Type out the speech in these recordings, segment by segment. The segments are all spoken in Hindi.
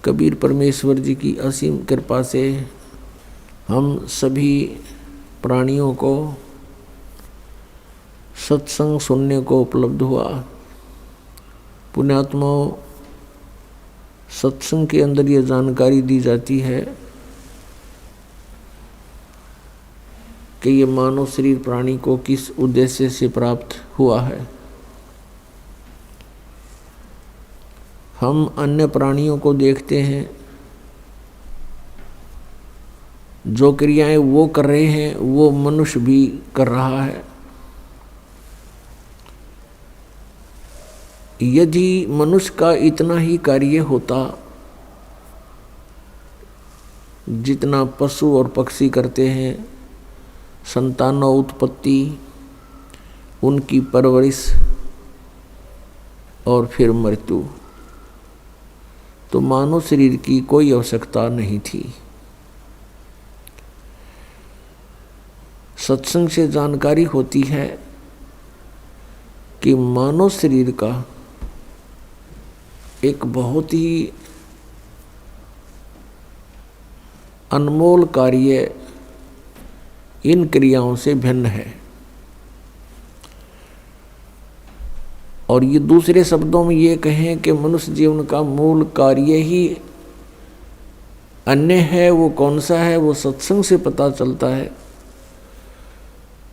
कबीर परमेश्वर जी की असीम कृपा से हम सभी प्राणियों को सत्संग सुनने को उपलब्ध हुआ। पुण्यात्माओं, सत्संग के अंदर ये जानकारी दी जाती है कि ये मानव शरीर प्राणी को किस उद्देश्य से प्राप्त हुआ है। हम अन्य प्राणियों को देखते हैं, जो क्रियाएं वो कर रहे हैं वो मनुष्य भी कर रहा है। यदि मनुष्य का इतना ही कार्य होता जितना पशु और पक्षी करते हैं, संतानों उत्पत्ति, उनकी परवरिश और फिर मृत्यु, तो मानव शरीर की कोई आवश्यकता नहीं थी। सत्संग से जानकारी होती है कि मानव शरीर का एक बहुत ही अनमोल कार्य इन क्रियाओं से भिन्न है। और ये दूसरे शब्दों में ये कहें कि मनुष्य जीवन का मूल कार्य ही अन्य है। वो कौन सा है? वो सत्संग से पता चलता है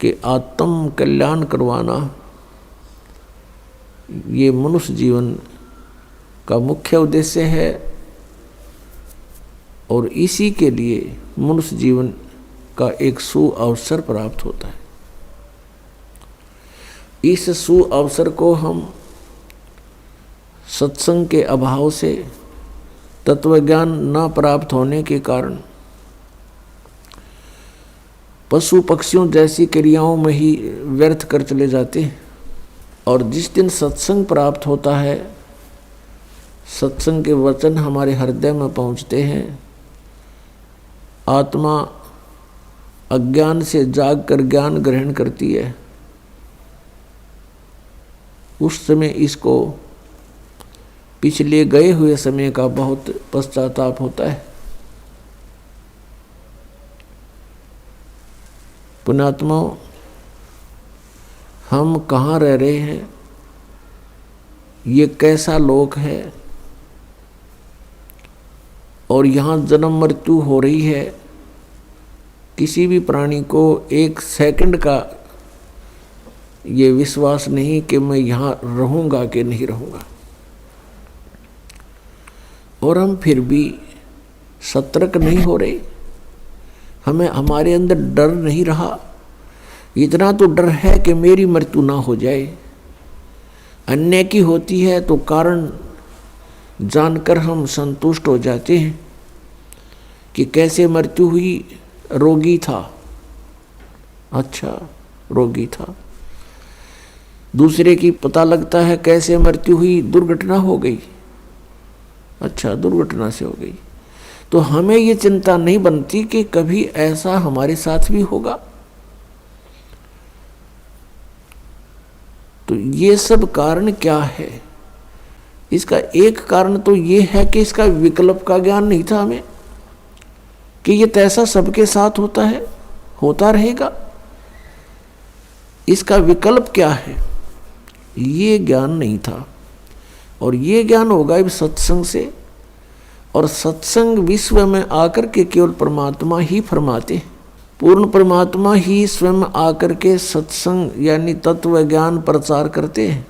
कि आत्म कल्याण करवाना ये मनुष्य जीवन का मुख्य उद्देश्य है। और इसी के लिए मनुष्य जीवन का एक सुअवसर प्राप्त होता है। इस सुअवसर को हम सत्संग के अभाव से, तत्वज्ञान न प्राप्त होने के कारण पशु पक्षियों जैसी क्रियाओं में ही व्यर्थ कर चले जाते हैं। और जिस दिन सत्संग प्राप्त होता है, सत्संग के वचन हमारे हृदय में पहुंचते हैं, आत्मा अज्ञान से जागकर ज्ञान ग्रहण करती है, उस समय इसको पिछले गए हुए समय का बहुत पश्चाताप होता है। पुण्यात्माओं, हम कहाँ रह रहे हैं, ये कैसा लोक है, और यहाँ जन्म मृत्यु हो रही है। किसी भी प्राणी को एक सेकंड का ये विश्वास नहीं कि मैं यहाँ रहूँगा कि नहीं रहूँगा। और हम फिर भी सतर्क नहीं हो रहे। हमें हमारे अंदर डर नहीं रहा। इतना तो डर है कि मेरी मृत्यु ना हो जाए। अन्य की होती है तो कारण जानकर हम संतुष्ट हो जाते हैं कि कैसे मृत्यु हुई, रोगी था, अच्छा रोगी था। दूसरे की पता लगता है कैसे मृत्यु हुई, दुर्घटना हो गई, अच्छा दुर्घटना से हो गई। तो हमें ये चिंता नहीं बनती कि कभी ऐसा हमारे साथ भी होगा। तो ये सब कारण क्या है? इसका एक कारण तो ये है कि इसका विकल्प का ज्ञान नहीं था हमें, कि ये तैसा सबके साथ होता है, होता रहेगा। इसका विकल्प क्या है, ये ज्ञान नहीं था। और ये ज्ञान होगा अब सत्संग से। और सत्संग विश्व में आकर के केवल परमात्मा ही फरमाते हैं। पूर्ण परमात्मा ही स्वयं आकर के सत्संग यानी तत्व ज्ञान प्रचार करते हैं।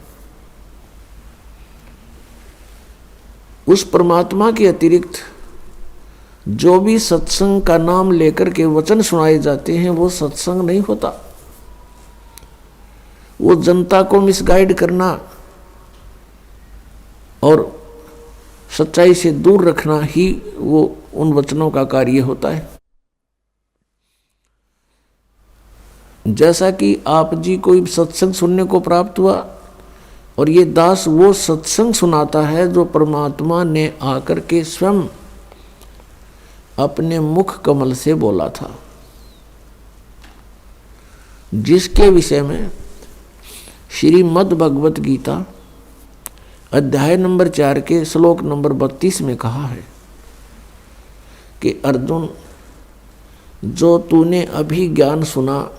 उस परमात्मा के अतिरिक्त जो भी सत्संग का नाम लेकर के वचन सुनाए जाते हैं वो सत्संग नहीं होता। वो जनता को मिसगाइड करना और सच्चाई से दूर रखना ही वो उन वचनों का कार्य होता है। जैसा कि आप जी कोई सत्संग सुनने को प्राप्त हुआ, और ये दास वो सत्संग सुनाता है जो परमात्मा ने आकर के स्वयं अपने मुख कमल से बोला था, जिसके विषय में श्रीमद् भगवत गीता अध्याय नंबर 4 के श्लोक नंबर 32 में कहा है कि अर्जुन, जो तूने अभी ज्ञान सुना,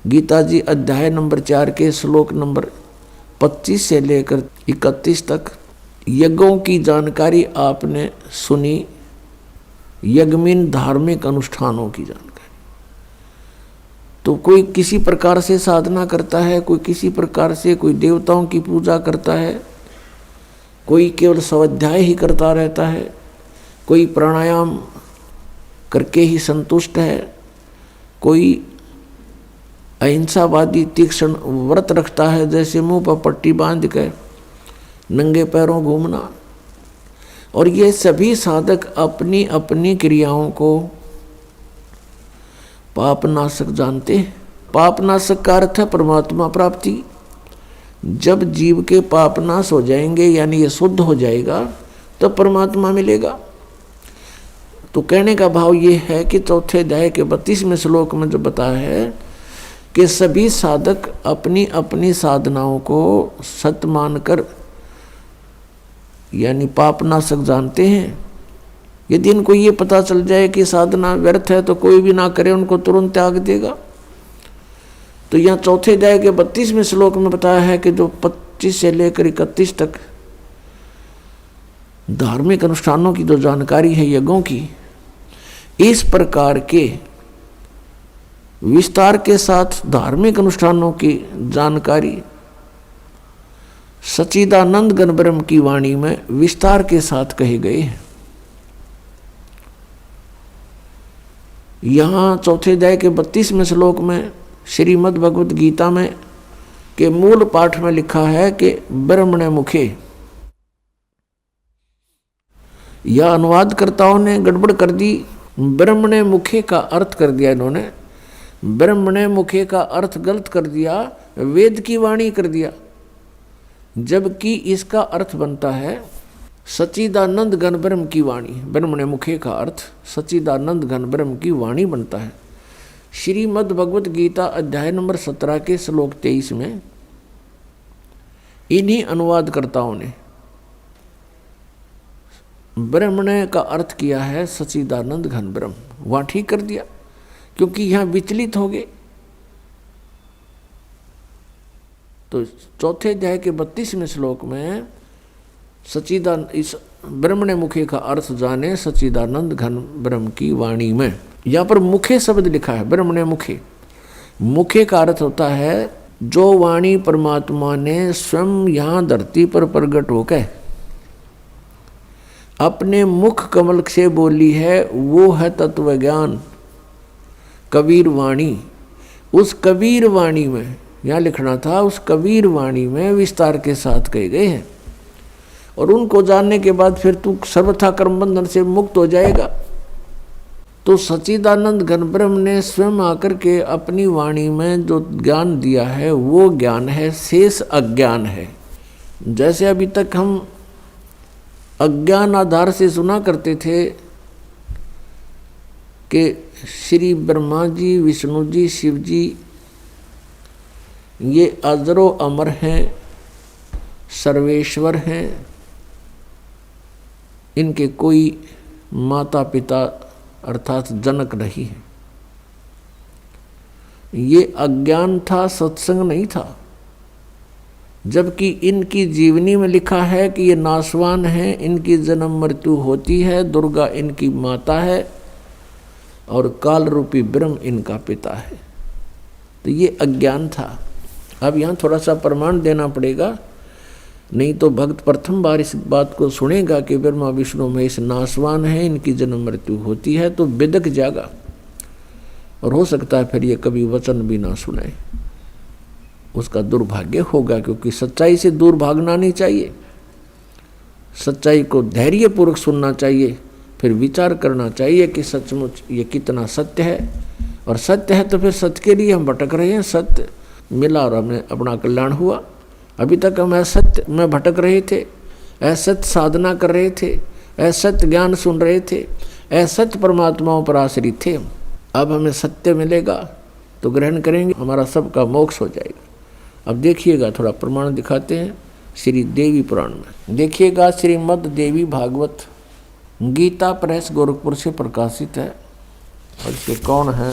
गीता जी अध्याय नंबर 4 के श्लोक नंबर 25 से लेकर 31 तक यज्ञों की जानकारी आपने सुनी। यज्ञ धार्मिक अनुष्ठानों की जानकारी। तो कोई किसी प्रकार से साधना करता है, कोई किसी प्रकार से कोई देवताओं की पूजा करता है, कोई केवल स्वाध्याय ही करता रहता है, कोई प्राणायाम करके ही संतुष्ट है, कोई अहिंसावादी तीक्ष्ण व्रत रखता है, जैसे मुंह पर पट्टी बांध कर नंगे पैरों घूमना। और ये सभी साधक अपनी अपनी क्रियाओं को पापनाशक जानते हैं। पापनाशक का अर्थ है परमात्मा प्राप्ति। जब जीव के पापनाश हो जाएंगे, यानी ये शुद्ध हो जाएगा, तो परमात्मा मिलेगा। तो कहने का भाव ये है कि चौथे अध्याय के 32वें श्लोक में जो बताया है कि सभी साधक अपनी अपनी साधनाओं को सत्य मानकर यानी पापनाशक जानते हैं। यदि इनको ये पता चल जाए कि साधना व्यर्थ है तो कोई भी ना करे, उनको तुरंत त्याग देगा। तो यहाँ चौथे अध्याय के 32वें श्लोक में बताया है कि जो 25 से लेकर 31 तक धार्मिक अनुष्ठानों की जो जानकारी है यज्ञों की, इस प्रकार के विस्तार के साथ धार्मिक अनुष्ठानों की जानकारी सच्चिदानंद घन ब्रह्म की वाणी में विस्तार के साथ कहे गए हैं। यहाँ चौथे अध्याय के 32वें श्लोक में श्रीमद् भगवद गीता में के मूल पाठ में लिखा है कि ब्रह्मणे मुखे। यह अनुवादकर्ताओं ने गड़बड़ कर दी, ब्रह्मणे मुखे का अर्थ कर दिया इन्होंने। ब्रह्मणे मुखे का अर्थ गलत कर दिया, वेद की वाणी कर दिया, जबकि इसका अर्थ बनता है सच्चिदानंद घन ब्रह्म की वाणी। ब्रह्मणे मुखे का अर्थ सच्चिदानंद घन ब्रह्म की वाणी बनता है। श्रीमद् भगवत गीता अध्याय नंबर 17 के श्लोक 23 में इन्हीं अनुवादकर्ताओं ने ब्रह्मणे का अर्थ किया है सच्चिदानंद घन ब्रह्म। वहाँ ठीक कर दिया, क्योंकि यहाँ विचलित हो गए। तो चौथे अध्याय के 32वें श्लोक में इस ब्रह्मणे मुखे का अर्थ जाने सच्चिदानंद घन ब्रह्म की वाणी में। यहाँ पर मुखे शब्द लिखा है, ब्रह्मणे मुखे। मुखे का अर्थ होता है जो वाणी परमात्मा ने स्वयं यहाँ धरती पर प्रकट होकर अपने मुख कमल से बोली है, वो है तत्व ज्ञान कबीर वाणी। उस कबीर वाणी में, यहाँ लिखना था, उस कबीर वाणी में विस्तार के साथ कहे गए हैं। और उनको जानने के बाद फिर तू सर्वथा कर्म बंधन से मुक्त हो जाएगा। तो सच्चिदानंद घन ब्रह्म ने स्वयं आकर के अपनी वाणी में जो ज्ञान दिया है वो ज्ञान है, शेष अज्ञान है। जैसे अभी तक हम अज्ञान आधार से सुना करते थे कि श्री ब्रह्मा जी, विष्णु जी, शिव जी ये अजरो अमर हैं, सर्वेश्वर हैं, इनके कोई माता पिता अर्थात जनक नहीं है। ये अज्ञान था, सत्संग नहीं था। जबकि इनकी जीवनी में लिखा है कि ये नाशवान हैं, इनकी जन्म मृत्यु होती है, दुर्गा इनकी माता है और काल रूपी ब्रह्म इनका पिता है। तो ये अज्ञान था। अब यहाँ थोड़ा सा प्रमाण देना पड़ेगा, नहीं तो भक्त प्रथम बार इस बात को सुनेगा कि ब्रह्मा विष्णु महेश नाशवान है, इनकी जन्म मृत्यु होती है, तो बिदक जाएगा और हो सकता है फिर ये कभी वचन भी ना सुने। उसका दुर्भाग्य होगा, क्योंकि सच्चाई से दूर भागना नहीं चाहिए। सच्चाई को धैर्यपूर्वक सुनना चाहिए, फिर विचार करना चाहिए कि सचमुच ये कितना सत्य है। और सत्य है तो फिर सत्य के लिए हम भटक रहे हैं। सत्य मिला और हमें अपना कल्याण हुआ। अभी तक हम असत्य में भटक रहे थे, असत्य साधना कर रहे थे, असत्य ज्ञान सुन रहे थे, असत्य परमात्माओं पर आश्रित थे। अब हमें सत्य मिलेगा तो ग्रहण करेंगे, हमारा सबका मोक्ष हो जाएगा। अब देखिएगा, थोड़ा प्रमाण दिखाते हैं श्री देवी पुराण में। देखिएगा श्रीमद् देवी भागवत गीता प्रेस गोरखपुर से प्रकाशित है और इसके कौन है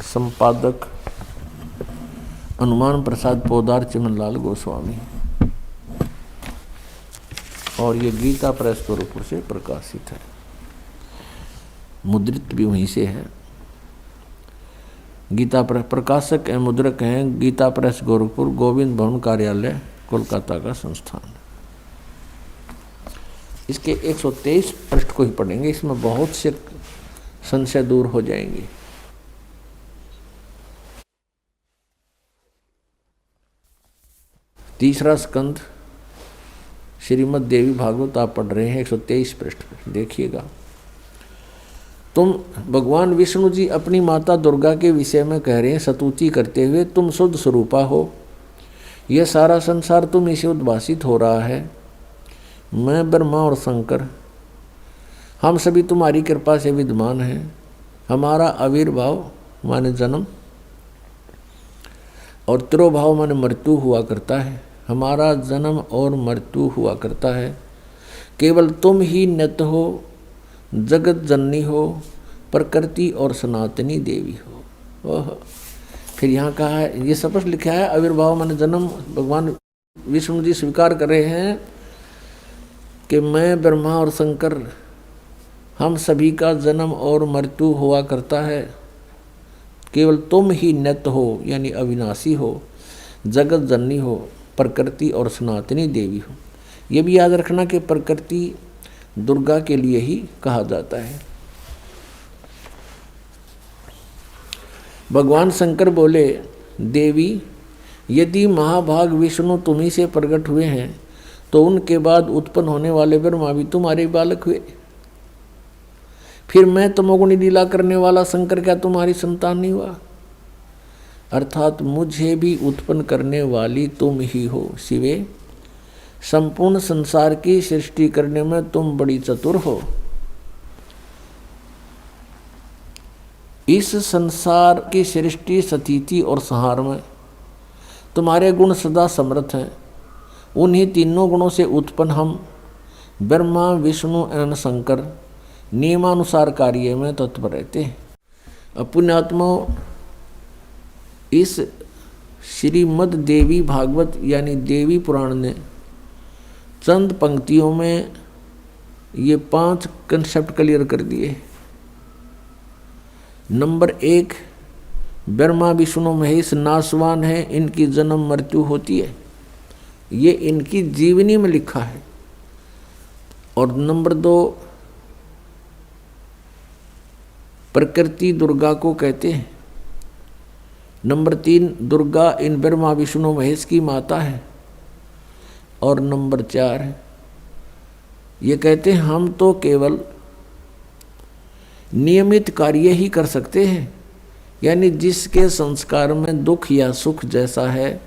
संपादक? हनुमान प्रसाद पोदार चिमनलाल गोस्वामी। और ये गीता प्रेस गोरखपुर से प्रकाशित है, मुद्रित भी वहीं से है। गीता प्रेस प्रकाशक एवं मुद्रक हैं गीता प्रेस गोरखपुर, गोविंद भवन कार्यालय, कोलकाता का संस्थान। इसके 123 पृष्ठ को ही पढ़ेंगे, इसमें बहुत से संशय दूर हो जाएंगे। तीसरा स्कंद श्रीमद् देवी भागवत आप पढ़ रहे हैं, 123 पृष्ठ देखिएगा। तुम भगवान विष्णु जी अपनी माता दुर्गा के विषय में कह रहे हैं स्तुति करते हुए, तुम शुद्ध स्वरूपा हो, यह सारा संसार तुम से उद्भासित हो रहा है। मैं ब्रह्मा और शंकर हम सभी तुम्हारी कृपा से विद्यमान हैं। हमारा आविर्भाव माने जन्म और तिरोभाव माने मृत्यु हुआ करता है। हमारा जन्म और मृत्यु हुआ करता है। केवल तुम ही नित्य हो, जगत जननी हो, प्रकृति और सनातनी देवी हो। ओह, फिर यहाँ कहा है, ये स्पष्ट लिखा है आविर्भाव माने जन्म। भगवान विष्णु जी स्वीकार कर रहे हैं कि मैं ब्रह्मा और शंकर हम सभी का जन्म और मृत्यु हुआ करता है। केवल तुम ही नित्य हो यानी अविनाशी हो, जगत जननी हो, प्रकृति और सनातनी देवी हो। ये भी याद रखना कि प्रकृति दुर्गा के लिए ही कहा जाता है। भगवान शंकर बोले, देवी यदि महाभाग विष्णु तुम्ही से प्रकट हुए हैं तो उनके बाद उत्पन्न होने वाले ब्रह्मा भी तुम्हारे बालक हुए। फिर मैं तमोगुणी लीला करने वाला शंकर क्या तुम्हारी संतान नहीं हुआ? अर्थात मुझे भी उत्पन्न करने वाली तुम ही हो शिवे। संपूर्ण संसार की सृष्टि करने में तुम बड़ी चतुर हो। इस संसार की सृष्टि, स्थिति और संहार में तुम्हारे गुण सदा समर्थ हैं। उन्हीं तीनों गुणों से उत्पन्न हम ब्रह्मा, विष्णु एवं शंकर नियमानुसार कार्य में तत्पर रहते हैं। पुण्यात्माओं, इस श्रीमद् देवी भागवत यानी देवी पुराण ने चंद पंक्तियों में ये 5 कंसेप्ट क्लियर कर दिए। नंबर 1, ब्रह्मा विष्णु महेश नाशवान है, इनकी जन्म मृत्यु होती है, ये इनकी जीवनी में लिखा है। और नंबर 2, प्रकृति दुर्गा को कहते हैं। नंबर 3, दुर्गा इन ब्रह्मा विष्णु महेश की माता है। और नंबर 4, ये कहते हैं हम तो केवल नियमित कार्य ही कर सकते हैं, यानी जिसके संस्कार में दुख या सुख जैसा है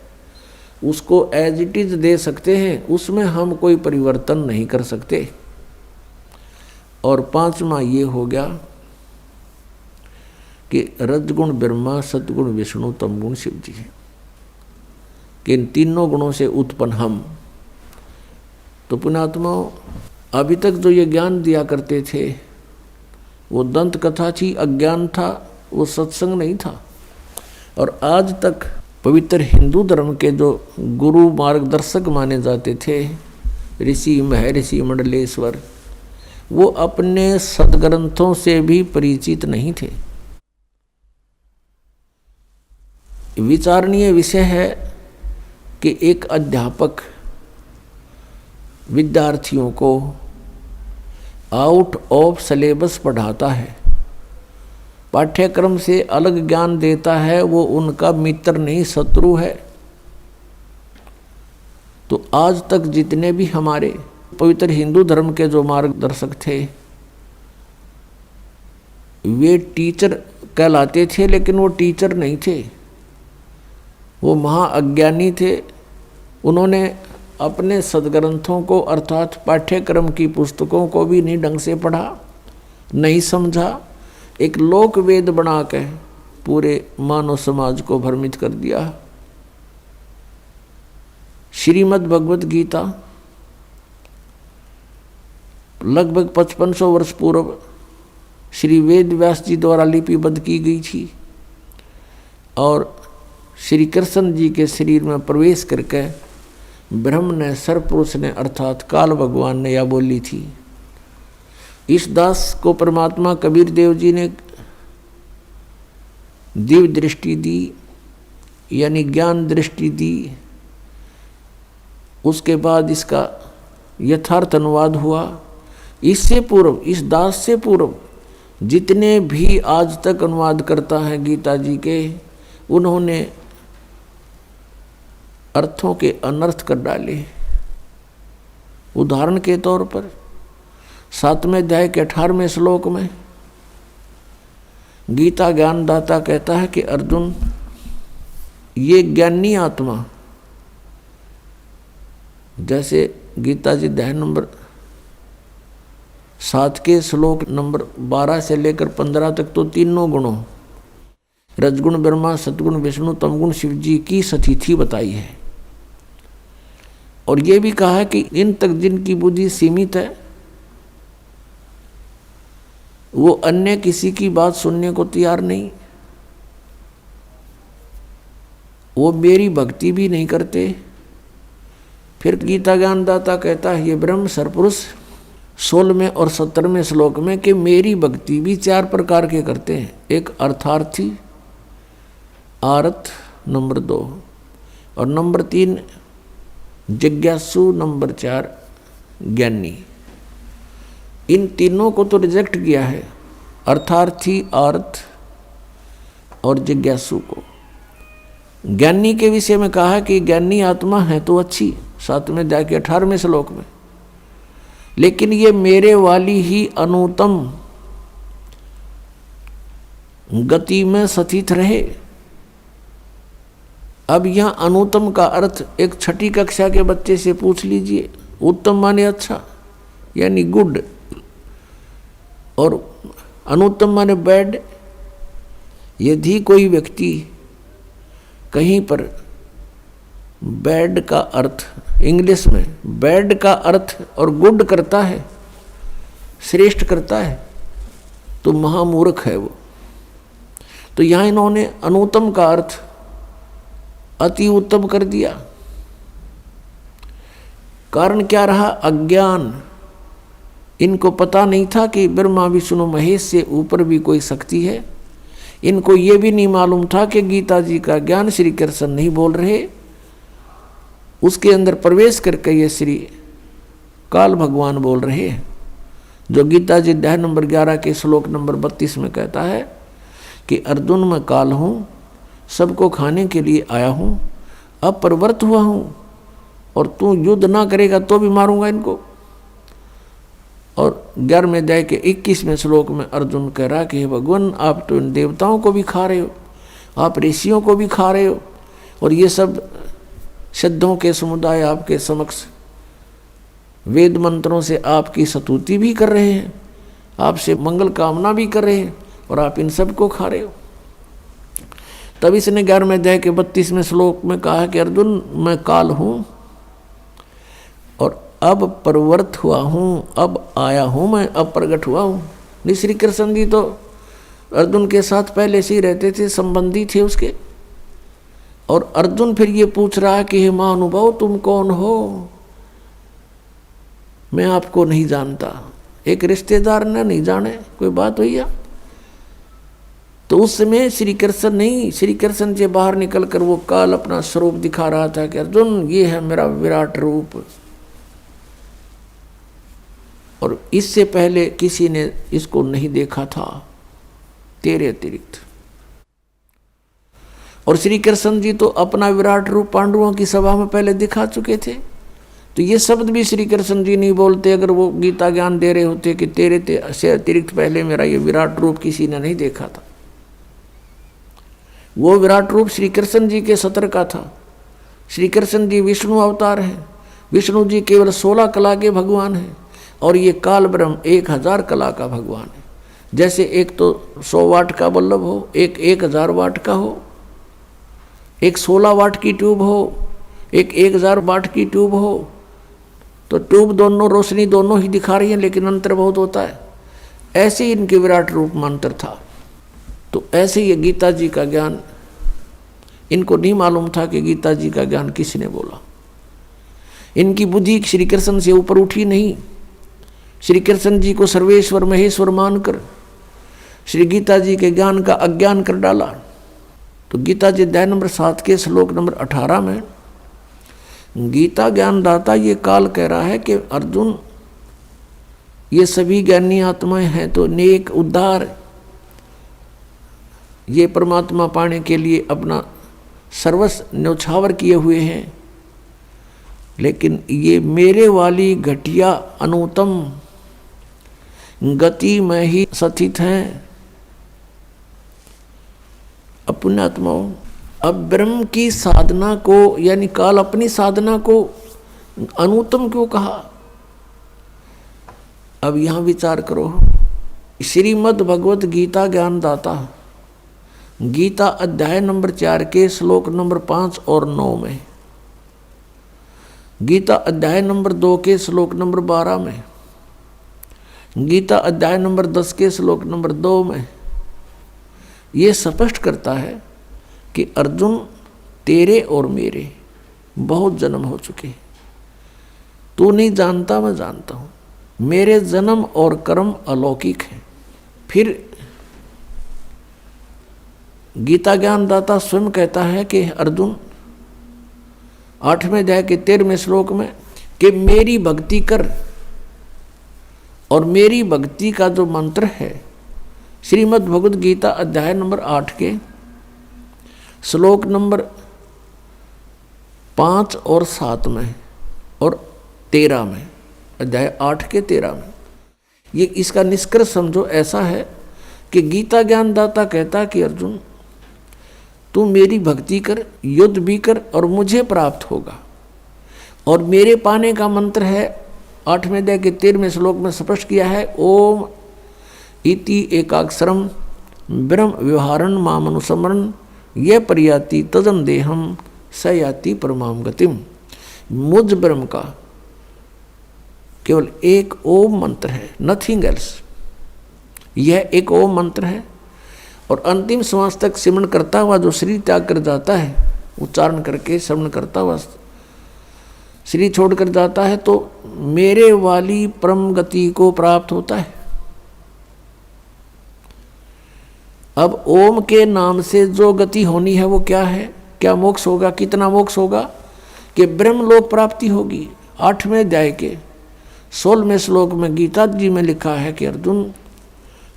उसको एज इट इज दे सकते हैं, उसमें हम कोई परिवर्तन नहीं कर सकते। और 5वां ये हो गया कि रजगुण ब्रह्मा, सतगुण विष्णु, तमगुण शिव जी है, कि इन तीनों गुणों से उत्पन्न हम। तो पुण्यात्माओं, अभी तक जो ये ज्ञान दिया करते थे वो दंत कथा थी, अज्ञान था, वो सत्संग नहीं था। और आज तक पवित्र हिंदू धर्म के जो गुरु मार्गदर्शक माने जाते थे, ऋषि महर्षि मंडलेश्वर, वो अपने सदग्रंथों से भी परिचित नहीं थे। विचारणीय विषय है कि एक अध्यापक विद्यार्थियों को आउट ऑफ सिलेबस पढ़ाता है, पाठ्यक्रम से अलग ज्ञान देता है, वो उनका मित्र नहीं शत्रु है। तो आज तक जितने भी हमारे पवित्र हिंदू धर्म के जो मार्गदर्शक थे वे टीचर कहलाते थे, लेकिन वो टीचर नहीं थे, वो महाअज्ञानी थे। उन्होंने अपने सदग्रंथों को अर्थात पाठ्यक्रम की पुस्तकों को भी नहीं ढंग से पढ़ा, नहीं समझा, एक लोक वेद बना के पूरे मानव समाज को भ्रमित कर दिया। श्रीमद् भगवत गीता लगभग 5500 वर्ष पूर्व श्री वेद व्यास जी द्वारा लिपिबद्ध की गई थी और श्री कृष्ण जी के शरीर में प्रवेश करके ब्रह्म ने सरपुरुष ने अर्थात काल भगवान ने यह बोली थी। इस दास को परमात्मा कबीर देव जी ने दिव्य दृष्टि दी यानी ज्ञान दृष्टि दी। उसके बाद इसका यथार्थ अनुवाद हुआ। इससे पूर्व, इस दास से पूर्व जितने भी आज तक अनुवाद करता है गीता जी के, उन्होंने अर्थों के अनर्थ कर डाले। उदाहरण के तौर पर 7वें अध्याय के 18वें श्लोक में गीता ज्ञानदाता कहता है कि अर्जुन, ये ज्ञानी आत्मा, जैसे गीता जी अध्याय नंबर 7 के श्लोक नंबर 12 से लेकर 15 तक तो तीनों गुणों रजगुण ब्रह्मा, सतगुण विष्णु, तमगुण शिव जी की स्थिति बताई है। और ये भी कहा है कि इन तक जिनकी बुद्धि सीमित है वो अन्य किसी की बात सुनने को तैयार नहीं, वो मेरी भक्ति भी नहीं करते। फिर गीता ज्ञानदाता कहता है ये ब्रह्म सरपुरुष 16वें और 17वें श्लोक में कि मेरी भक्ति भी 4 प्रकार के करते हैं। एक अर्थार्थी, आर्थ नंबर 2, और नंबर 3 जिज्ञासु, नंबर 4 ज्ञानी। इन तीनों को तो रिजेक्ट किया है, अर्थार्थी, आर्थ और जिज्ञासु को। ज्ञानी के विषय में कहा कि ज्ञानी आत्मा है तो अच्छी, 7वें अध्याय के 18वें श्लोक में, लेकिन ये मेरे वाली ही अनुत्तम गति में स्थित रहे। अब यहाँ अनुत्तम का अर्थ एक 6ठी कक्षा के बच्चे से पूछ लीजिए। उत्तम माने अच्छा यानी गुड, और अनुत्तम माने बैड। यदि कोई व्यक्ति कहीं पर बैड का अर्थ, इंग्लिश में बैड का अर्थ और गुड करता है, श्रेष्ठ करता है, तो महामूर्ख है वो। तो यहाँ इन्होंने अनुत्तम का अर्थ अति उत्तम कर दिया। कारण क्या रहा? अज्ञान। इनको पता नहीं था कि ब्रह्मा विष्णु महेश से ऊपर भी कोई शक्ति है। इनको ये भी नहीं मालूम था कि गीता जी का ज्ञान श्री कृष्ण नहीं बोल रहे, उसके अंदर प्रवेश करके ये श्री काल भगवान बोल रहे हैं। जो गीता जी अध्याय नंबर 11 के श्लोक नंबर 32 में कहता है कि अर्जुन मैं काल हूँ, सबको खाने के लिए आया हूँ, अब प्रवृत्त हुआ हूँ, और तू युद्ध ना करेगा तो भी मारूंगा इनको। और 11वें अध्याय के 21वें श्लोक में अर्जुन कह रहा कि हे भगवान, आप तो इन देवताओं को भी खा रहे हो, आप ऋषियों को भी खा रहे हो, और ये सब सिद्धों के समुदाय आपके समक्ष वेद मंत्रों से आपकी स्तुति भी कर रहे हैं, आपसे मंगल कामना भी कर रहे हैं, और आप इन सब को खा रहे हो। तब इसने 11वें अध्याय के 32वें श्लोक में कहा कि अर्जुन मैं काल हूँ और अब प्रवृत्त हुआ हूँ, अब आया हूँ मैं, अब प्रकट हुआ हूँ। नहीं, श्री कृष्ण जी तो अर्जुन के साथ पहले से ही रहते थे, संबंधी थे उसके। और अर्जुन फिर ये पूछ रहा है कि हे महानुभाव तुम कौन हो? मैं आपको नहीं जानता। एक रिश्तेदार ने नहीं जाने, कोई बात हुई है? तो उस समय श्री कृष्ण नहीं, श्री कृष्ण से बाहर निकल कर वो काल अपना स्वरूप दिखा रहा था कि अर्जुन ये है मेरा विराट रूप। और इससे पहले किसी ने इसको नहीं देखा था तेरे अतिरिक्त। और श्री कृष्ण जी तो अपना विराट रूप पांडवों की सभा में पहले दिखा चुके थे। तो ये शब्द भी श्री कृष्ण जी नहीं बोलते अगर वो गीता ज्ञान दे रहे होते कि तेरे से अतिरिक्त पहले मेरा ये विराट रूप किसी ने नहीं देखा था। वो विराट रूप श्री कृष्ण जी के सत्र का था। श्री कृष्ण जी विष्णु अवतार हैं। विष्णु जी केवल 16 कला के भगवान हैं, और ये काल ब्रह्म 1000 कला का भगवान है। जैसे एक तो 100 वाट का बल्लभ हो, एक 1000 वाट का हो, एक 16 वाट की ट्यूब हो, एक 1000 वाट की ट्यूब हो, तो ट्यूब दोनों, रोशनी दोनों ही दिखा रही है, लेकिन अंतर बहुत होता है। ऐसे ही इनके विराट रूप में अंतर था। तो ऐसे ही गीता जी का ज्ञान, इनको नहीं मालूम था कि गीता जी का ज्ञान किसने बोला। इनकी बुद्धि श्री कृष्ण से ऊपर उठी नहीं। श्री कृष्ण जी को सर्वेश्वर महेश्वर मानकर श्री गीता जी के ज्ञान का अज्ञान कर डाला। तो गीता जी अध्याय नंबर 7 के श्लोक नंबर 18 में गीता ज्ञानदाता ये काल कह रहा है कि अर्जुन, ये सभी ज्ञानी आत्माएं हैं तो नेक उद्धार, ये परमात्मा पाने के लिए अपना सर्वस्व न्यौछावर किए हुए हैं, लेकिन ये मेरे वाली घटिया अनुत्तम गति में ही स्थित हैं। अपने आत्माओं, अब ब्रह्म की साधना को, यानी काल अपनी साधना को अनुत्तम क्यों कहा? अब यहां विचार करो। श्रीमद् भगवत गीता ज्ञानदाता गीता अध्याय नंबर 4 के श्लोक नंबर 5 और 9 में, गीता अध्याय नंबर 2 के श्लोक नंबर 12 में, गीता अध्याय नंबर 10 के श्लोक नंबर 2 में ये स्पष्ट करता है कि अर्जुन, तेरे और मेरे बहुत जन्म हो चुके। तू नहीं जानता, मैं जानता हूं। मेरे जन्म और कर्म अलौकिक हैं। फिर गीता ज्ञानदाता स्वयं कहता है कि अर्जुन, 8वें अध्याय के 13वें श्लोक में, कि मेरी भक्ति कर। और मेरी भक्ति का जो मंत्र है श्रीमद् भगवद गीता अध्याय नंबर 8 के श्लोक नंबर 5 और 7 में और 13 में, अध्याय 8 के 13 में, ये इसका निष्कर्ष समझो ऐसा है कि गीता ज्ञानदाता कहता कि अर्जुन, तू मेरी भक्ति कर, युद्ध भी कर और मुझे प्राप्त होगा। और मेरे पाने का मंत्र है 8वें अध्याय के 13वें श्लोक में स्पष्ट किया है, ओम इति एकाक्षरम ब्रह्म व्यवहारण माम अनुस्मरण ये परियाति तदन देहम स याति परमाम गतिम। मुझ ब्रह्म का केवल एक ओम मंत्र है, नथिंग एल्स। यह एक ओम मंत्र है और अंतिम श्वास तक सिमरण करता हुआ जो शरीर त्याग कर जाता है, उच्चारण करके श्रवण करता हुआ शरीर छोड़कर जाता है, तो मेरे वाली परम गति को प्राप्त होता है। अब ओम के नाम से जो गति होनी है वो क्या है? क्या मोक्ष होगा? कितना मोक्ष होगा? कि ब्रह्मलोक प्राप्ति होगी। 8वें अध्याय के 16वें श्लोक में गीता जी में लिखा है कि अर्जुन,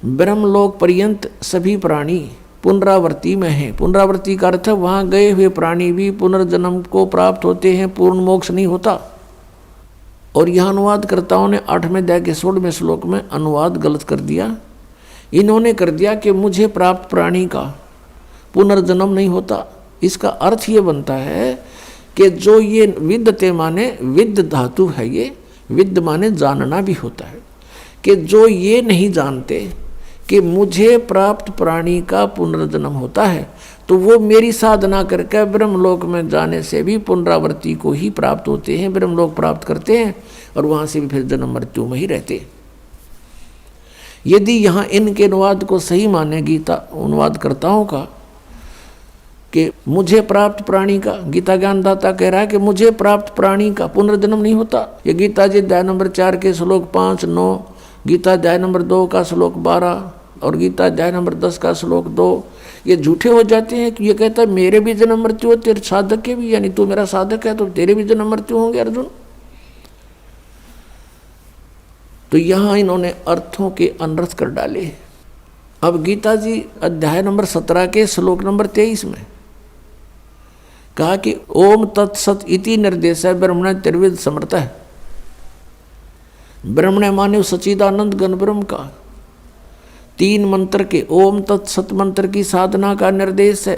ब्रह्मलोक पर्यंत सभी प्राणी पुनरावृत्ति में है। पुनरावृत्ति का अर्थ है वहां गए हुए प्राणी भी पुनर्जन्म को प्राप्त होते हैं, पूर्ण मोक्ष नहीं होता। और यह अनुवादकर्ताओं ने 8वें अध्याय के 16वें श्लोक में अनुवाद गलत कर दिया। इन्होंने कर दिया कि मुझे प्राप्त प्राणी का पुनर्जन्म नहीं होता। इसका अर्थ ये बनता है कि जो ये विद्यते माने विद्य धातु है, ये विद्य माने जानना भी होता है, कि जो ये नहीं जानते कि मुझे प्राप्त प्राणी का पुनर्जन्म होता है, तो वो मेरी साधना करके ब्रह्मलोक में जाने से भी पुनरावृत्ति को ही प्राप्त होते हैं, ब्रह्मलोक प्राप्त करते हैं और वहाँ से भी फिर जन्म मृत्यु में ही रहते। यदि यहाँ इनके अनुवाद को सही माने गीता अनुवादकर्ताओं का कि मुझे प्राप्त प्राणी का, गीता ज्ञानदाता कह रहा है कि मुझे प्राप्त प्राणी का पुनर्जन्म नहीं होता। ये गीता जी अध्याय नंबर 4 के श्लोक 5, 9, गीता अध्याय नंबर 2 का श्लोक 12 और गीता अध्याय नंबर 10 का श्लोक 2 ये झूठे हो जाते हैं। कि ये कहता है मेरे भी जन्म मृत्यु होते, साधक के भी, यानी तू मेरा साधक है तो तेरे भी जन्म मृत्यु होंगे अर्जुन। तो यहाँ इन्होंने अर्थों के अनर्थ कर डाले। अब गीता जी अध्याय नंबर 17 के श्लोक नंबर 23 में कहा कि ओम तत्सत इति निर्देश है ब्रह्मण त्रिविध समर्थ है। ब्रह्मण माने सच्चिदानंद गण ब्रह्म का 3 मंत्र के ओम तत्सत मंत्र की साधना का निर्देश है,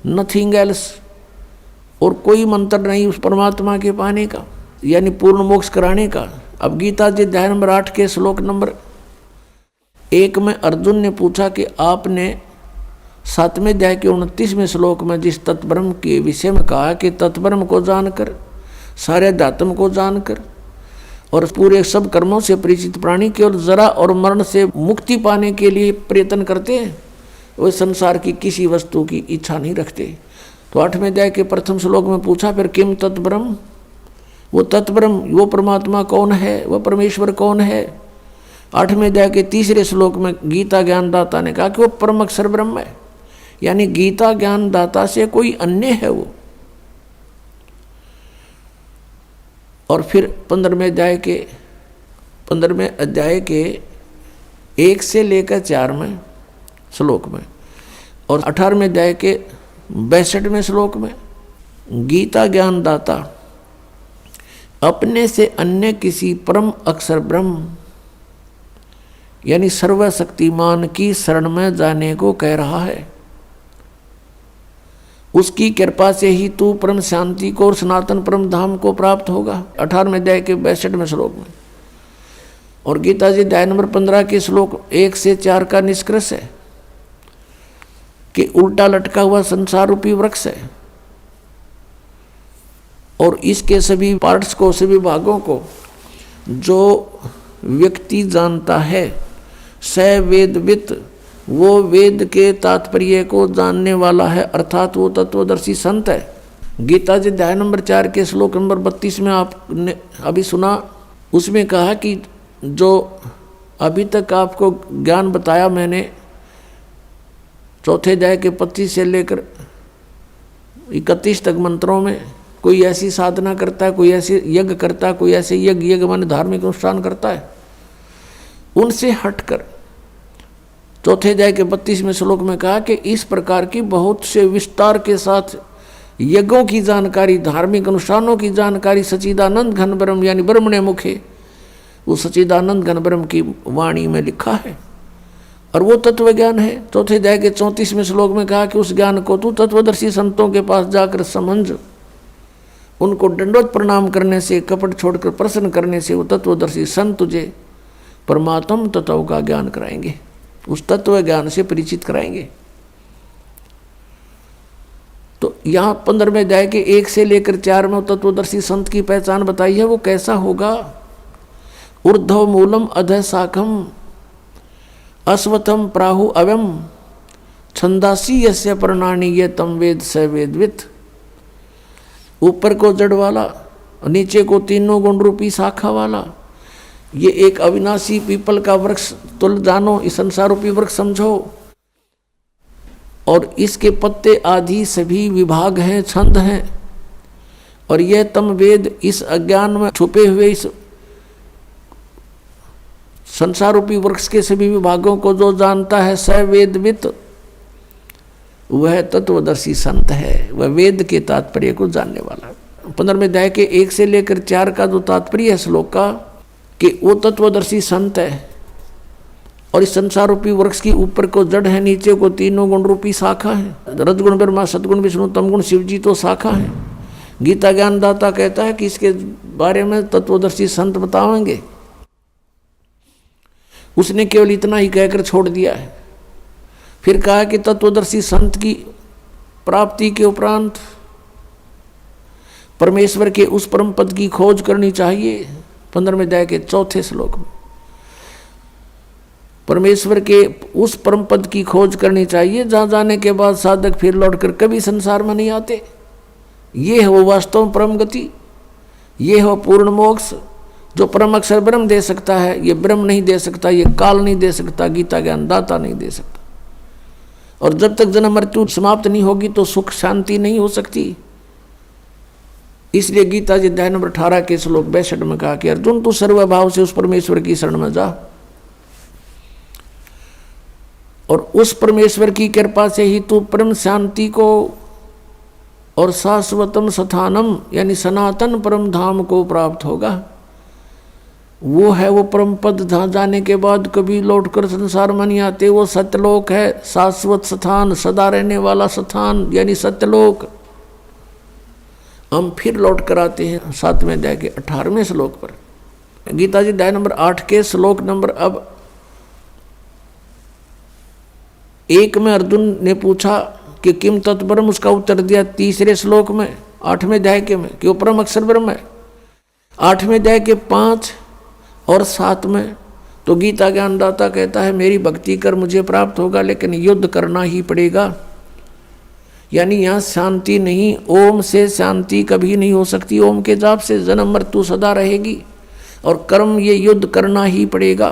नथिंग एल्स। और कोई मंत्र नहीं उस परमात्मा के पाने का, यानी पूर्ण मोक्ष कराने का। अब गीता जी अध्याय नंबर 8 के श्लोक नंबर 1 में अर्जुन ने पूछा कि आपने 7वें अध्याय के 29वें श्लोक में जिस तत्ब्रह्म के विषय में कहा कि तत्ब्रह्म को जानकर, सारे अध्यात्म को जानकर और पूरे सब कर्मों से परिचित प्राणी केवल जरा और मरण से मुक्ति पाने के लिए प्रयत्न करते हैं, वे संसार की किसी वस्तु की इच्छा नहीं रखते। तो 8वें अध्याय के प्रथम श्लोक में पूछा फिर किम तत्ब्रह्म, वो तत्ब्रह्म, वो परमात्मा कौन है, वह परमेश्वर कौन है। 8वें अध्याय के तीसरे श्लोक में गीता ज्ञानदाता ने कहा कि वो परम अक्षर ब्रह्म है, यानी गीता ज्ञानदाता से कोई अन्य है वो। और फिर 15वें अध्याय के 1 से लेकर 4वें श्लोक में और 18वें अध्याय के 62वें श्लोक में गीता ज्ञानदाता अपने से अन्य किसी परम अक्षर ब्रह्म यानी सर्वशक्तिमान की शरण में जाने को कह रहा है। उसकी कृपा से ही तू परम शांति को और सनातन परम धाम को प्राप्त होगा। 18वें अध्याय के 62वें श्लोक में। और गीता जी अध्याय नंबर 15 के श्लोक 1 से 4 का निष्कर्ष है कि उल्टा लटका हुआ संसार रूपी वृक्ष है और इसके सभी पार्ट्स को, सभी भागों को जो व्यक्ति जानता है, स वेदवित, वो वेद के तात्पर्य को जानने वाला है, अर्थात वो तत्वदर्शी संत है। गीता जी अध्याय नंबर 4 के श्लोक नंबर 32 में आपने अभी सुना, उसमें कहा कि जो अभी तक आपको ज्ञान बताया मैंने, चौथे अध्याय के 25 से लेकर 31 तक मंत्रों में, कोई ऐसी साधना करता है, कोई ऐसे यज्ञ करता है, कोई ऐसे यज्ञ माने धार्मिक अनुष्ठान करता है, उनसे हटकर चौथे अध्याय के 32वें श्लोक में कहा कि इस प्रकार की बहुत से विस्तार के साथ यज्ञों की जानकारी, धार्मिक अनुष्ठानों की जानकारी सच्चिदानंद घन ब्रह्म यानी ब्रह्मणे मुखे, वो सच्चिदानंद घन ब्रह्म की वाणी में लिखा है और वो तत्व ज्ञान है। चौथे अध्याय के 34वें श्लोक में कहा कि उस ज्ञान को तू तत्वदर्शी संतों के पास जाकर समझ, उनको दंडवत प्रणाम करने से, कपट छोड़कर प्रसन्न करने से वो तत्वदर्शी संत तुझे परमात्म तत्व का ज्ञान कराएंगे, उस तत्व ज्ञान से परिचित कराएंगे। तो यहाँ 15वें अध्याय के 1 से लेकर 4 में तत्वदर्शी संत की पहचान बताई है। वो कैसा होगा? ऊर्ध्व मूलम अधः शाखम अश्वत्थम प्राहु अव्यम छंदासी यस्य प्रणानी ये तम वेद स वेदवित। ऊपर को जड़ वाला, नीचे को तीनों गुण रूपी शाखा वाला, ये एक अविनाशी पीपल का वृक्ष तुल जानो, इस संसार रूपी वृक्ष समझो, और इसके पत्ते आदि सभी विभाग हैं, छंद हैं, और यह तम वेद इस अज्ञान में छुपे हुए इस संसार रूपी वृक्ष के सभी विभागों को जो जानता है, स वेदवित, वह तत्वदर्शी संत है, वह वेद के तात्पर्य को जानने वाला है। 15वें अध्याय के 1 से लेकर 4 का जो तात्पर्य है श्लोक का, कि वो तत्वदर्शी संत है और इस संसार रूपी वृक्ष की ऊपर को जड़ है, नीचे को तीनों गुण रूपी शाखा है। रजगुण ब्रह्मा, सदगुण विष्णु, तमगुण शिव जी तो शाखा है। गीता ज्ञानदाता कहता है कि इसके बारे में तत्वदर्शी संत बताएंगे। उसने केवल इतना ही कहकर छोड़ दिया है। फिर कहा कि तत्वदर्शी संत की प्राप्ति के उपरांत परमेश्वर के उस परम पद की खोज करनी चाहिए। 15वें अध्याय के 4 श्लोक में परमेश्वर के उस परम पद की खोज करनी चाहिए, जहां जाने के बाद साधक फिर लौटकर कभी संसार में नहीं आते। ये है वो वास्तव परम गति, ये है वो पूर्ण मोक्ष जो परम अक्षर ब्रह्म दे सकता है। ये ब्रह्म नहीं दे सकता, ये काल नहीं दे सकता, गीता ज्ञानदाता नहीं दे सकता। और जब तक जन्म मृत्यु समाप्त नहीं होगी तो सुख शांति नहीं हो सकती। इसलिए गीता जी अध्याय नंबर 18 के श्लोक 62 में कहा कि अर्जुन तू सर्वभाव से उस परमेश्वर की शरण में जा, और उस परमेश्वर की कृपा से ही तू परम शांति को और शाश्वतम स्थानम यानी सनातन परम धाम को प्राप्त होगा। वो है वो परम पद, जहाँ जाने के बाद कभी लौटकर संसार में नहीं आते। वो सत्यलोक है, शाश्वत स्थान, सदा रहने वाला स्थान यानी सत्यलोक। हम फिर लौट कर आते हैं 7वें अध्याय के 18वें श्लोक पर। गीता जी अध्याय नंबर 8 के श्लोक नंबर अब 1 में अर्जुन ने पूछा कि किम तत्ब्रह्म, उसका उत्तर दिया 3 श्लोक में 8वें अध्याय के में कि वो परम अक्षर ब्रह्म है। 8वें अध्याय के 5 और साथ में तो गीता ज्ञानदाता कहता है मेरी भक्ति कर मुझे प्राप्त होगा, लेकिन युद्ध करना ही पड़ेगा। यानी यहाँ शांति नहीं, ओम से शांति कभी नहीं हो सकती। ओम के जाप से जन्म मृत्यु सदा रहेगी और कर्म ये युद्ध करना ही पड़ेगा।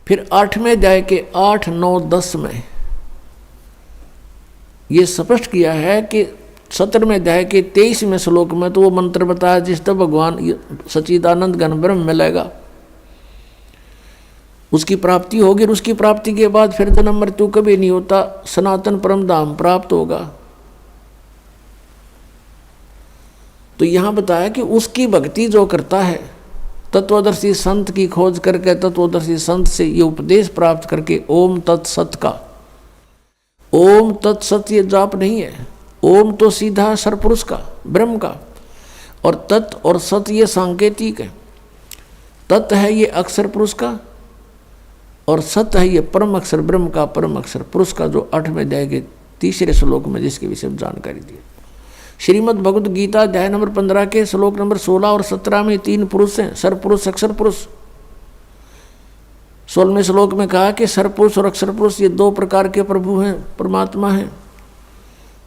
फिर 8वें अध्याय के 8, 9, 10 में ये स्पष्ट किया है कि 17वें अध्याय के 23वें श्लोक में तो वो मंत्र बताया जिससे भगवान सच्चिदानंद घन ब्रह्म मिलेगा, उसकी प्राप्ति होगी। और उसकी प्राप्ति के बाद फिर जन्म मृत्यु कभी नहीं होता, सनातन परम धाम प्राप्त होगा। तो यहां बताया कि उसकी भक्ति जो करता है, तत्वदर्शी संत की खोज करके, तत्वदर्शी संत से ये उपदेश प्राप्त करके, ओम तत्सत का, ओम तत्सत ये जाप नहीं है। ओम तो सीधा सरपुरुष का, ब्रह्म का, और तत् और सत ये सांकेतिक है। तत् है ये अक्षर पुरुष का और सत है ये परम अक्षर ब्रह्म का, परम अक्षर पुरुष का, जो 8वें अध्याय के 3रे श्लोक में जिसके विषय में जानकारी दी। श्रीमद् भगवद गीता अध्याय नंबर 15 के श्लोक नंबर 16 और 17 में 3 पुरुष हैं, सरपुरुष अक्षर पुरुष। 16वें श्लोक में कहा कि सरपुरुष और अक्षर पुरुष ये 2 प्रकार के प्रभु हैं, परमात्मा हैं।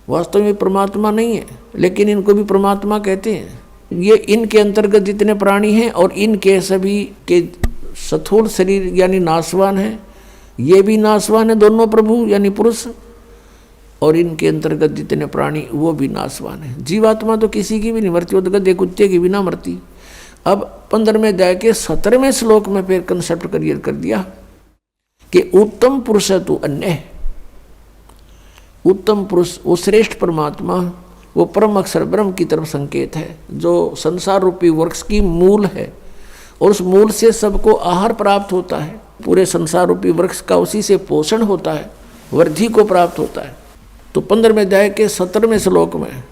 वास्तव में परमात्मा नहीं है, लेकिन इनको भी परमात्मा कहते हैं। ये इनके अंतर्गत जितने प्राणी हैं और इनके सभी के स्थूल शरीर यानी नाशवान है, ये भी नाशवान है, दोनों प्रभु यानी पुरुष, और इनके अंतर्गत जितने प्राणी वो भी नाशवान है। जीवात्मा तो किसी की भी नहीं मरती, गधे कुत्ते की भी ना मरती। अब 15वें अध्याय के 17वें श्लोक में फिर कंसेप्ट क्लियर कर दिया कि उत्तम पुरुष है तू अन्य। उत्तम पुरुष वो श्रेष्ठ परमात्मा, वो परम अक्षर ब्रह्म की तरफ संकेत है, जो संसार रूपी वृक्ष की मूल है, और उस मूल से सबको आहार प्राप्त होता है। पूरे संसार रूपी वृक्ष का उसी से पोषण होता है, वृद्धि को प्राप्त होता है। तो 15वें अध्याय के 17वें श्लोक में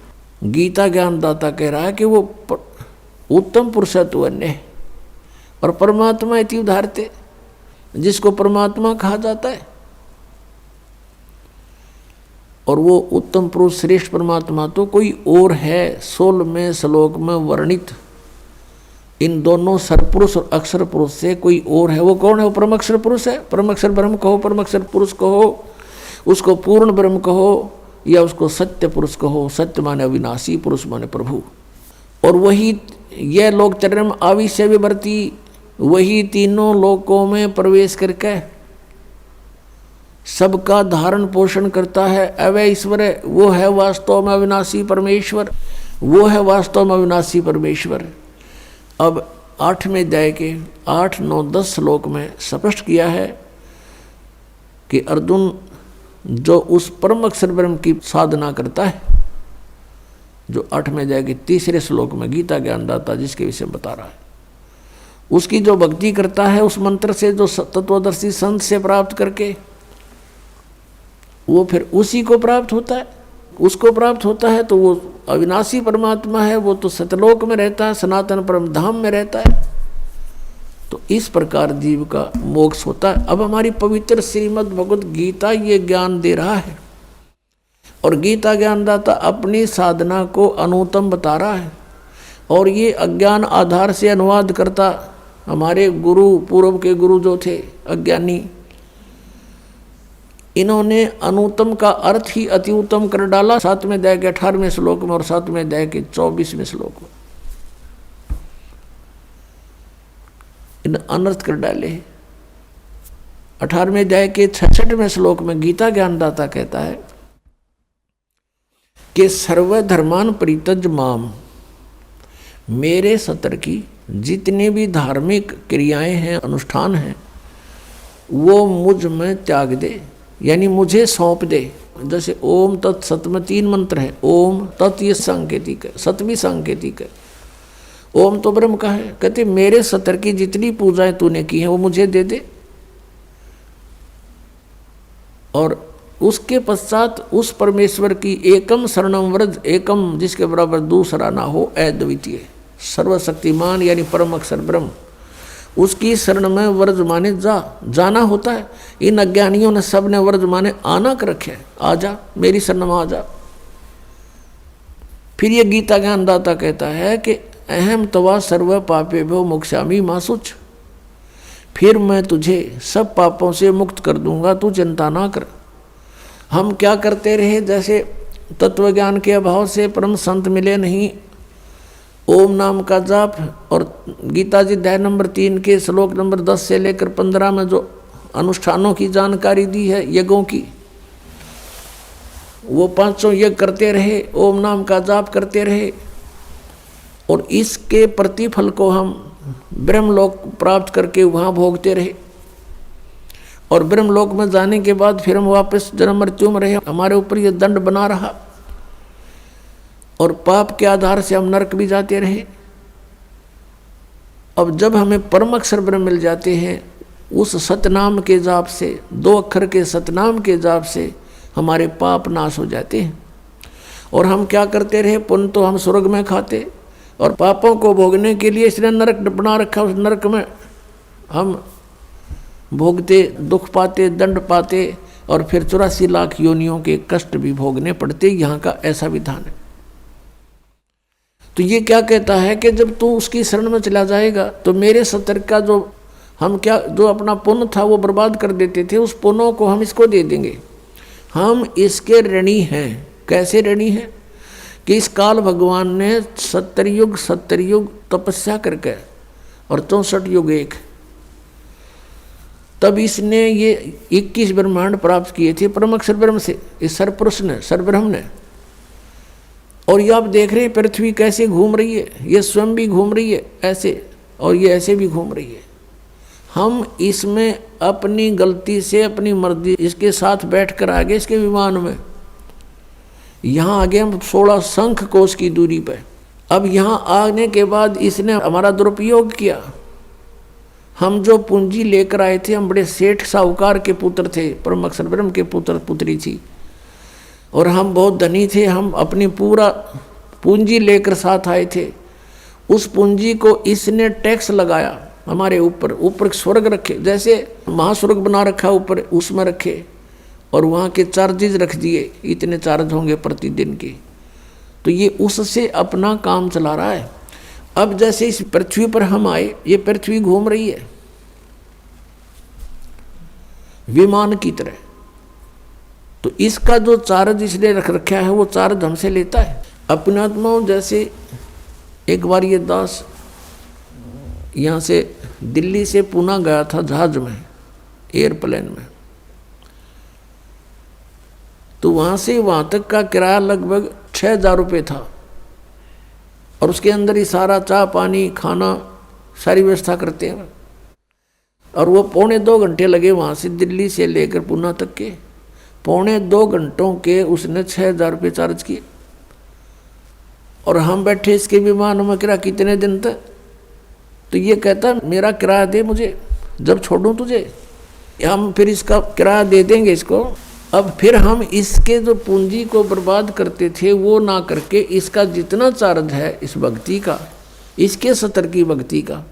गीता ज्ञानदाता कह रहा है कि वो उत्तम पुरुष है तो अन्य, और परमात्मा इति उदाहरते, जिसको परमात्मा कहा जाता है। और वो उत्तम पुरुष श्रेष्ठ परमात्मा तो कोई और है 16वें श्लोक में वर्णित। इन दोनों सरपुरुष और अक्षर पुरुष से कोई और है। वो कौन है? वो परम अक्षर पुरुष है। परम अक्षर ब्रह्म कहो, परम अक्षर पुरुष कहो, उसको पूर्ण ब्रह्म कहो, या उसको सत्य पुरुष कहो। सत्य माने अविनाशी, पुरुष माने प्रभु। और वही यह लोक चरम आविश्य विवर्ती, वही तीनों लोकों में प्रवेश करके सबका धारण पोषण करता है। अवय ईश्वर है, वो है वास्तव में अविनाशी परमेश्वर, वो है वास्तव में अविनाशी परमेश्वर। अब 8वें अध्याय के 8, 9, 10 श्लोक में स्पष्ट किया है कि अर्जुन जो उस परम अक्षर ब्रह्म की साधना करता है, जो 8वें अध्याय के 3रे श्लोक में गीता ज्ञानदाता जिसके विषय में बता रहा है, उसकी जो भक्ति करता है उस मंत्र से, जो तत्वदर्शी संत से प्राप्त करके, वो फिर उसी को प्राप्त होता है। उसको प्राप्त होता है तो वो अविनाशी परमात्मा है, वो तो सतलोक में रहता है, सनातन परम धाम में रहता है। तो इस प्रकार जीव का मोक्ष होता है। अब हमारी पवित्र श्रीमद् भगवद गीता ये ज्ञान दे रहा है, और गीता ज्ञानदाता अपनी साधना को अनुत्तम बता रहा है, और ये अज्ञान आधार से अनुवाद करता हमारे गुरु, पूर्व के गुरु जो थे अज्ञानी, इन्होंने अनुत्तम का अर्थ ही अति उत्तम कर डाला 7वें अध्याय के 18वें श्लोक में और 7वें अध्याय के 24वें श्लोक में। इन अनर्थ कर डाले। 18वें अध्याय के 66वें श्लोक में गीता ज्ञानदाता कहता है कि सर्वधर्मान परित्यज माम, मेरे सतर की जितनी भी धार्मिक क्रियाएं हैं, अनुष्ठान हैं, वो मुझ में त्याग दे, यानी मुझे सौंप दे। जैसे ओम तत् सत में 3 मंत्र है। ओम तत् ये सांकेतिक है, सत भी सांकेतिक है। ओम तो ब्रह्म का है। कहते मेरे सतर की जितनी पूजाएं तूने की हैं वो मुझे दे दे, और उसके पश्चात उस परमेश्वर की एकम शरणम व्रज, एकम जिसके बराबर दूसरा ना हो, अद्वितीय सर्वशक्तिमान यानी परम अक्षर ब्रह्म, उसकी शरण में व्रज माने जाना होता है। इन अज्ञानियों ने सब ने व्रज माने आना कर रखे, आ जा मेरी शरण में आ जा। फिर ये गीता ज्ञानदाता कहता है कि अहम तवा सर्व पापे भो मोक्षामि मां शुच, फिर मैं तुझे सब पापों से मुक्त कर दूंगा, तू चिंता ना कर। हम क्या करते रहे, जैसे तत्व ज्ञान के अभाव से परम संत मिले नहीं, ओम नाम का जाप और गीता जी अध्याय नंबर 3 के श्लोक नंबर 10 से लेकर 15 में जो अनुष्ठानों की जानकारी दी है, यज्ञों की, वो 500 यज्ञ करते रहे, ओम नाम का जाप करते रहे, और इसके प्रतिफल को हम ब्रह्मलोक प्राप्त करके वहाँ भोगते रहे। और ब्रह्मलोक में जाने के बाद फिर हम वापस जन्म मृत्यु में रहे, हमारे ऊपर ये दंड बना रहा, और पाप के आधार से हम नरक भी जाते रहे। अब जब हमें परम अक्षर ब्रह्म मिल जाते हैं, उस सतनाम के जाप से, 2 अक्षर के सतनाम के जाप से हमारे पाप नाश हो जाते हैं। और हम क्या करते रहे, पुण्य तो हम स्वर्ग में खाते, और पापों को भोगने के लिए इसने नरक बना रखा, उस नरक में हम भोगते, दुख पाते, दंड पाते, और फिर 84 लाख योनियों के कष्ट भी भोगने पड़ते। यहाँ का ऐसा विधान है। तो ये क्या कहता है कि जब तू उसकी शरण में चला जाएगा तो मेरे सतर्क का जो हम क्या जो अपना पुण्य था वो बर्बाद कर देते थे, उस पुण्यों को हम इसको दे देंगे। हम इसके ऋणी हैं। कैसे ऋणी हैं कि इस काल भगवान ने 70 युग तपस्या करके और 64 युग एक, तब इसने ये 21 ब्रह्मांड प्राप्त किए थे परम अक्षर ब्रह्म से, इस सरपुरुष ने, सरब्रह्म ने। और ये आप देख रहे हैं पृथ्वी कैसे घूम रही है, ये स्वयं भी घूम रही है ऐसे, और ये ऐसे भी घूम रही है। हम इसमें अपनी गलती से, अपनी मर्जी इसके साथ बैठकर आ गए इसके विमान में। यहाँ आ गए हम 16 शंख कोश की दूरी पर। अब यहाँ आने के बाद इसने हमारा दुरुपयोग किया। हम जो पूंजी लेकर आए थे, हम बड़े सेठ साहूकार के पुत्र थे, परम अक्षर ब्रह्म के पुत्र पुत्री थी, और हम बहुत धनी थे। हम अपनी पूरा पूंजी लेकर साथ आए थे। उस पूंजी को इसने टैक्स लगाया हमारे ऊपर। ऊपर स्वर्ग रखे, जैसे महास्वर्ग बना रखा ऊपर, उसमें रखे, और वहाँ के चार्जेज रख दिए, इतने चार्ज होंगे प्रतिदिन के। तो ये उससे अपना काम चला रहा है। अब जैसे इस पृथ्वी पर हम आए, ये पृथ्वी घूम रही है विमान की तरह, तो इसका जो चार्ज इसने रख रखा है वो चार्ज हमसे लेता है। अपने आत्माओं, जैसे एक बार ये दास यहाँ से दिल्ली से पुणे गया था जहाज में, एयरप्लेन में, तो वहाँ से वहाँ तक का किराया लगभग 6000 रुपये था, और उसके अंदर ही सारा चाय पानी खाना सारी व्यवस्था करते हैं। और वो 2.25 घंटे लगे वहाँ से दिल्ली से लेकर पुणे तक के। 2.25 घंटों के उसने 6000 रुपये चार्ज किए, और हम बैठे इसके विमान में किराया कितने दिन तक। तो ये कहता मेरा किराया दे मुझे, जब छोड़ूं तुझे, हम फिर इसका किराया दे देंगे इसको। अब फिर हम इसके जो पूंजी को बर्बाद करते थे वो ना करके इसका जितना चार्ज है इस भक्ति का, इसके 70 की भक्ति का,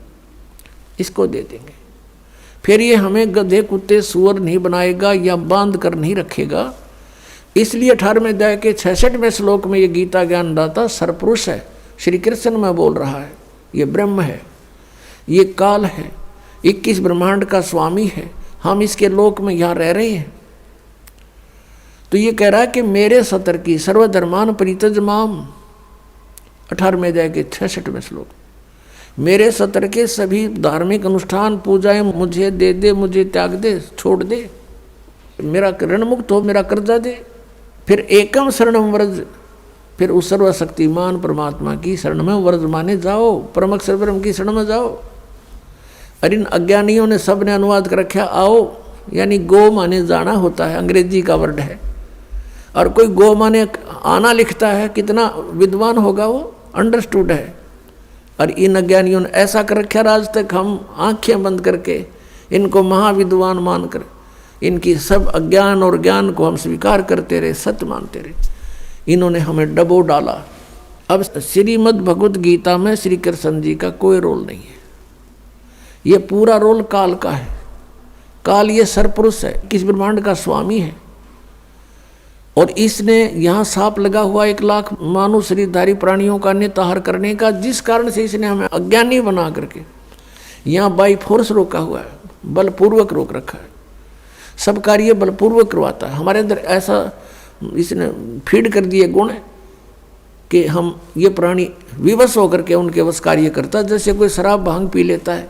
इसको दे देंगे। फिर ये हमें गधे कुत्ते सुअर नहीं बनाएगा या बांध कर नहीं रखेगा। इसलिए 18वें अध्याय के 66वें श्लोक में ये गीता ज्ञान दाता सरपुरुष है, श्री कृष्ण में बोल रहा है। ये ब्रह्म है, ये काल है, 21 ब्रह्मांड का स्वामी है। हम इसके लोक में यहाँ रह रहे हैं। तो ये कह रहा है कि मेरे 70 की सर्वधर्मान परित्यज माम, 18वें अध्याय के 66वें श्लोक, मेरे 70 के सभी धार्मिक अनुष्ठान पूजाएं मुझे दे दे, मुझे त्याग दे, छोड़ दे, मेरा ऋण मुक्त हो, मेरा कर्जा दे। फिर एकम शरणम व्रज, फिर उस सर्वशक्तिमान परमात्मा की शरण में व्रज माने जाओ, परम अक्षर ब्रह्म की शरण में जाओ। और इन अज्ञानियों ने सब ने अनुवाद कर रखा आओ, यानी गो माने जाना होता है, अंग्रेजी का वर्ड है। और कोई गो माने आना लिखता है, कितना विद्वान होगा वो, अंडरस्टूड है। और इन अज्ञानियों ने ऐसा कर रखा, आज तक हम आंखें बंद करके इनको महाविद्वान मानकर इनकी सब अज्ञान और ज्ञान को हम स्वीकार करते रहे, सत्य मानते रहे। इन्होंने हमें डबो डाला। अब श्रीमद् भगवत गीता में श्री कृष्ण जी का कोई रोल नहीं है, ये पूरा रोल काल का है। काल ये सरपुरुष है, किस ब्रह्मांड का स्वामी है। और इसने यहाँ सांप लगा हुआ 1 लाख मानव शरीरधारी प्राणियों का निताहार करने का, जिस कारण से इसने हमें अज्ञानी बना करके यहाँ बाई फोर्स रोका हुआ है। बलपूर्वक रोक रखा है। सब कार्य बलपूर्वक करवाता है। हमारे अंदर ऐसा इसने फीड कर दिए गुण कि हम ये प्राणी विवश होकर के उनके वश कार्य करता। जैसे कोई शराब भांग पी लेता है,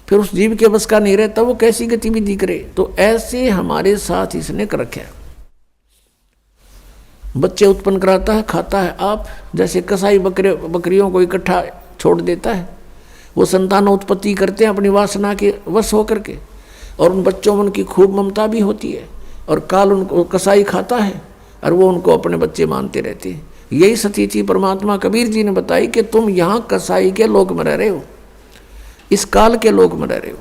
फिर उस जीव के बस का नहीं रहता, वो कैसी गतिविधि करे। तो ऐसे हमारे साथ इसने कर रखा है। बच्चे उत्पन्न कराता है, खाता है आप। जैसे कसाई बकरियों को इकट्ठा छोड़ देता है, वो संतान उत्पत्ति करते हैं अपनी वासना के वश होकर के, और उन बच्चों में उनकी खूब ममता भी होती है, और काल उनको कसाई खाता है और वो उनको अपने बच्चे मानते रहते हैं। यही स्थिति परमात्मा कबीर जी ने बताई कि तुम यहाँ कसाई के लोक में रह रहे हो, इस काल के लोक में रह रहे हो,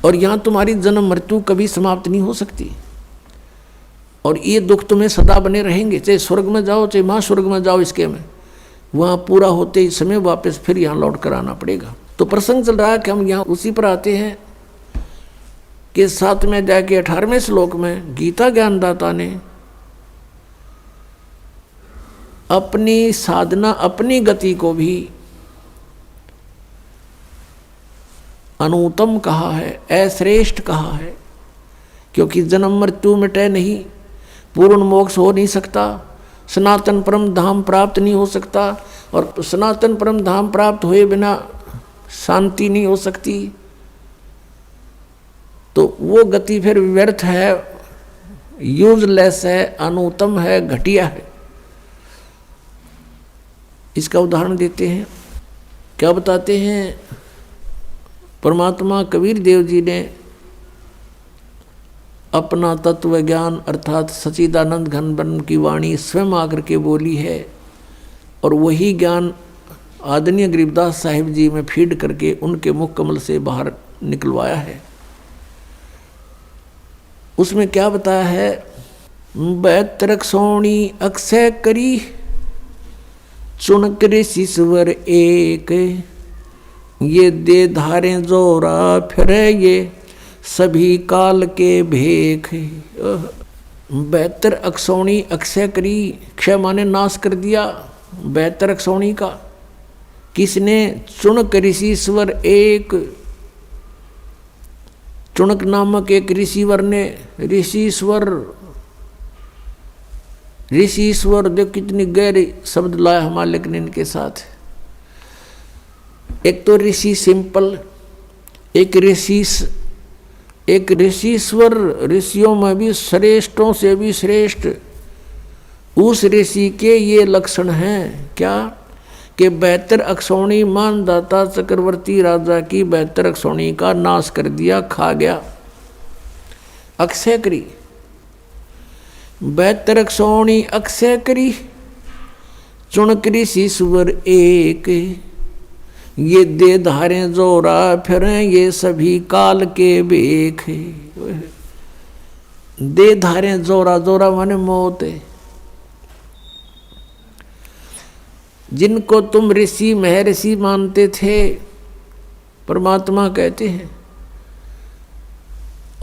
और यहाँ तुम्हारी जन्म मृत्यु कभी समाप्त नहीं हो सकती, और ये दुख तुम्हें सदा बने रहेंगे। चाहे स्वर्ग में जाओ, चाहे महास्वर्ग में जाओ, इसके में वहाँ पूरा होते ही समय वापस फिर यहाँ लौट कर आना पड़ेगा। तो प्रसंग चल रहा है कि हम यहाँ उसी पर आते हैं कि 7वें अध्याय के 18वें श्लोक में गीता ज्ञानदाता ने अपनी साधना, अपनी गति को भी अनुत्तम कहा है, अश्रेष्ठ कहा है, क्योंकि जन्म मृत्यु मिटे नहीं, पूर्ण मोक्ष हो नहीं सकता, सनातन परम धाम प्राप्त नहीं हो सकता, और सनातन परम धाम प्राप्त हुए बिना शांति नहीं हो सकती। तो वो गति फिर व्यर्थ है, यूजलेस है, अनुत्तम है, घटिया है। इसका उदाहरण देते हैं। क्या बताते हैं? परमात्मा कबीर देव जी ने अपना तत्व ज्ञान अर्थात सच्चिदानंद घन ब्रह्म की वाणी स्वयं आकर के बोली है, और वही ज्ञान आदरणीय गरीबदास साहिब जी में फीड करके उनके मुख कमल से बाहर निकलवाया है। उसमें क्या बताया है? 72 सोणी अक्षय करी, चुनक ऋषिश्वर एक, ये दे धारे जोरा फिरे, ये सभी काल के भेख। 72 अक्षौणी अक्षय करी, क्षय माने नाश कर दिया 72 अक्षौणी का। किसने? चुनक ऋषिश्वर एक, चुनक नामक एक ऋषिवर ने, ऋषिश्वर देख कितनी गहरी शब्द लाया हमारे लेकिन इनके साथ। एक तो ऋषि सिंपल, एक ऋषिश्वर, ऋषियों में भी श्रेष्ठों से भी श्रेष्ठ। उस ऋषि के ये लक्षण हैं क्या? कि 72 अक्षौणी मानदाता चक्रवर्ती राजा की 72 अक्षौणी का नाश कर दिया, खा गया। अक्षय करी 72 अक्षौणी अक्षय करी, चुनक ऋषिश्वर एक, ये दे धारे जोरा फिरे, ये सभी काल के बेख। दे धारे जोरा, जोरा माने मौत है। जिनको तुम ऋषि महर्षि मानते थे, परमात्मा कहते हैं,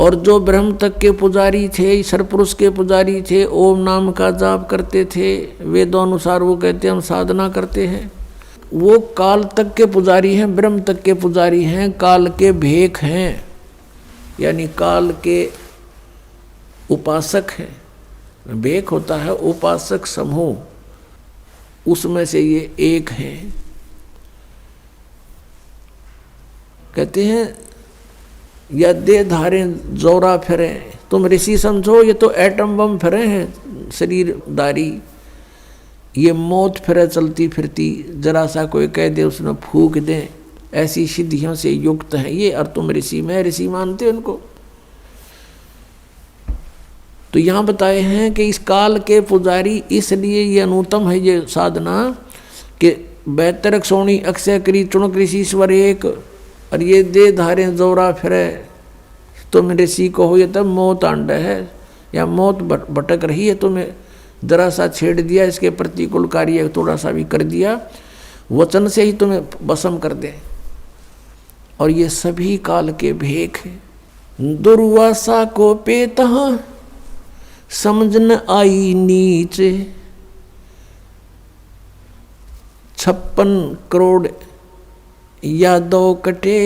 और जो ब्रह्म तक के पुजारी थे, ईश्वर पुरुष के पुजारी थे, ओम नाम का जाप करते थे, वेदों अनुसार वो कहते हैं हम साधना करते हैं, वो काल तक के पुजारी हैं, ब्रह्म तक के पुजारी हैं, काल के भेख हैं, यानी काल के उपासक हैं। भेख होता है उपासक समूह, उसमें से ये एक है। कहते हैं या दे धारे जोरा फिरे, तुम ऋषि समझो, ये तो एटम बम फिरे हैं शरीरदारी, ये मौत फिरे चलती फिरती, जरा सा कोई कह दे उसमें फूक दे, ऐसी सिद्धियों से युक्त हैं ये, और तुम ऋषि, मैं ऋषि मानते हो उनको। तो यहाँ बताए हैं कि इस काल के पुजारी, इसलिए ये अनुत्तम है ये साधना कि 72 अक्षौणी अक्षय करी, चुनक ऋषिश्वर एक, और ये दे धारे जोरा फिरे, तुम ऋषि को हो, ये तब मौत आंड है या मौत भटक रही है, तुम्हें जरा सा छेड़ दिया, इसके प्रतिकूल कार्य थोड़ा सा भी कर दिया, वचन से ही तुम्हें भस्म कर दे, और ये सभी काल के भेख है। दुर्वासा को पेतहा समझ न आई नीचे, 56 करोड़ यादों कटे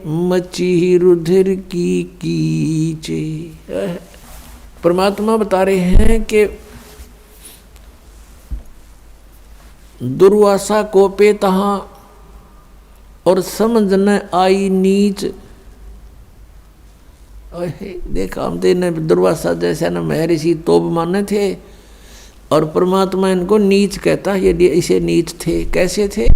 मची रुधिर की कीचे। परमात्मा बता रहे हैं कि दुर्वासा को पे तहां और समझ न आई नीच। देखा हम तो दुर्वासा जैसा न महर्षि तोब माने थे, और परमात्मा इनको नीच कहता है। ये इसे नीच थे। कैसे थे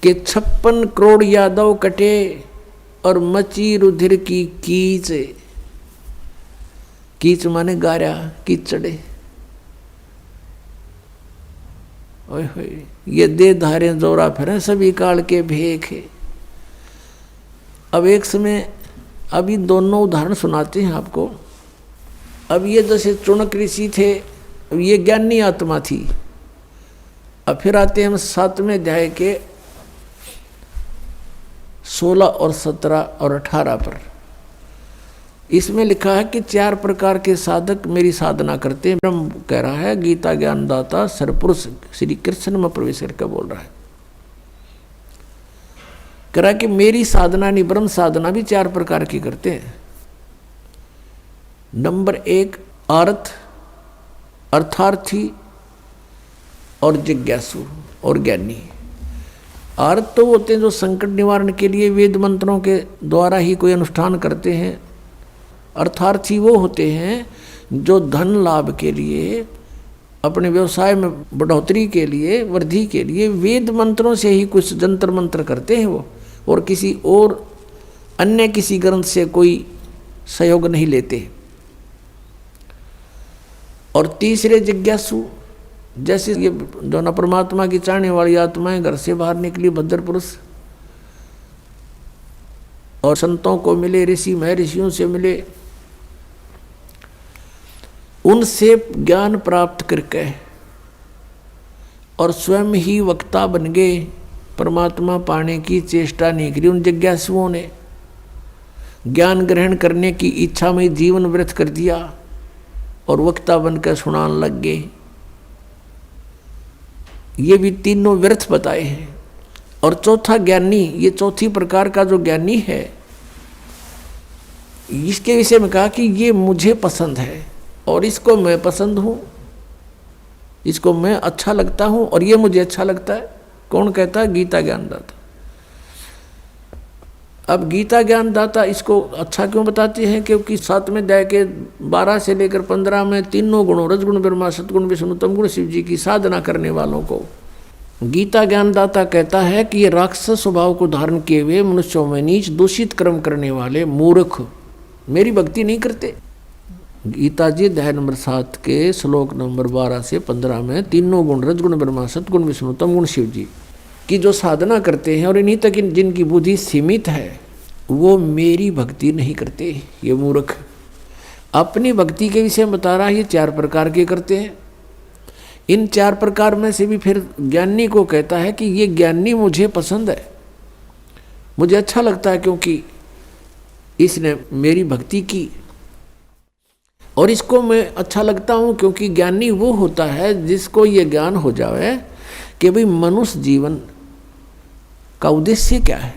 कि 56 करोड़ यादव कटे और मची रुधिर की कीच। कीच माने गारा, कीचड़े। ओए होए, ये दे धारे जोरा फिर सभी काल के भेख है। अब एक समय अभी दोनों उदाहरण सुनाते हैं आपको। अब ये जैसे चुनक ऋषि थे, अब ये ज्ञानी आत्मा थी। अब फिर आते हैं हम 7वें अध्याय के 16 और 17 और 18 पर। इसमें लिखा है कि 4 प्रकार के साधक मेरी साधना करते हैं। ब्रह्म कह रहा है, गीता ज्ञानदाता सरपुरुष श्री कृष्ण में प्रवेश करके बोल रहा है। कह रहा कि मेरी साधना नहीं, ब्रह्म साधना भी 4 प्रकार की करते हैं। नंबर 1 अर्थ, अर्थार्थी और जिज्ञासु और ज्ञानी। अर्थ तो होते हैं जो संकट निवारण के लिए वेद मंत्रों के द्वारा ही कोई अनुष्ठान करते हैं। अर्थार्थी वो होते हैं जो धन लाभ के लिए, अपने व्यवसाय में बढ़ोतरी के लिए, वृद्धि के लिए वेद मंत्रों से ही कुछ जंतर मंत्र करते हैं वो, और किसी और अन्य किसी ग्रंथ से कोई सहयोग नहीं लेते। और तीसरे जिज्ञासु, जैसे ये जो न परमात्मा की चाहने वाली आत्माएं घर से बाहर निकली भद्र पुरुष और संतों को मिले, ऋषि महर्षियों से मिले, उनसे ज्ञान प्राप्त करके और स्वयं ही वक्ता बन गए, परमात्मा पाने की चेष्टा नहीं करी। उन जिज्ञासुओं ने ज्ञान ग्रहण करने की इच्छा में जीवन व्यर्थ कर दिया और वक्ता बनकर सुनाने लग गए। ये भी तीनों व्यर्थ बताए हैं। और चौथा ज्ञानी, ये चौथी प्रकार का जो ज्ञानी है, इसके विषय में कहा कि ये मुझे पसंद है और इसको मैं पसंद हूँ, इसको मैं अच्छा लगता हूँ और ये मुझे अच्छा लगता है। कौन कहता है? गीता ज्ञानदाता। अब गीता ज्ञानदाता इसको अच्छा क्यों बताते हैं? क्योंकि 7वें अध्याय के 12 से लेकर 15 में तीनों गुणों, रजगुण ब्रह्मा, सतगुण विष्णु, तमगुण शिव जी की साधना करने वालों को गीता ज्ञानदाता कहता है कि ये राक्षस स्वभाव को धारण किए हुए मनुष्यों में नीच दूषित कर्म करने वाले मूर्ख मेरी भक्ति नहीं करते। गीता जी अध्याय नंबर 7 के श्लोक नंबर 12 से 15 में तीनों गुण, रजगुण ब्रह्मा, सतगुण विष्णु, तमगुण शिव जी की जो साधना करते हैं और इन्हीं तक जिनकी बुद्धि सीमित है, वो मेरी भक्ति नहीं करते। ये मूर्ख अपनी भक्ति के विषय में बता रहा है। ये 4 प्रकार के करते हैं। इन 4 प्रकार में से भी फिर ज्ञानी को कहता है कि ये ज्ञानी मुझे पसंद है, मुझे अच्छा लगता है, क्योंकि इसने मेरी भक्ति की और इसको मैं अच्छा लगता हूँ। क्योंकि ज्ञानी वो होता है जिसको ये ज्ञान हो जाए कि भाई मनुष्य जीवन का उद्देश्य क्या है।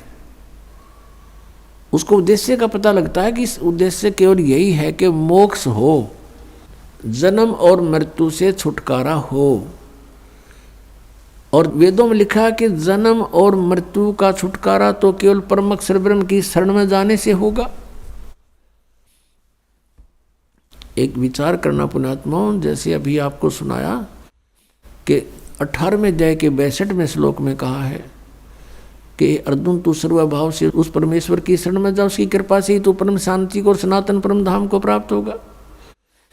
उसको उद्देश्य का पता लगता है कि इस उद्देश्य केवल यही है कि मोक्ष हो, जन्म और मृत्यु से छुटकारा हो। और वेदों में लिखा है कि जन्म और मृत्यु का छुटकारा तो केवल परम अक्षर ब्रह्म की शरण में जाने से होगा। एक विचार करना पुण्यात्माओं, जैसे अभी आपको सुनाया कि 18वें अध्याय के 62वें श्लोक में कहा है कि अर्जुन तू सर्वभाव से उस परमेश्वर की शरण में जा, उसकी कृपा से ही तू परम शांति को और सनातन परम धाम को प्राप्त होगा।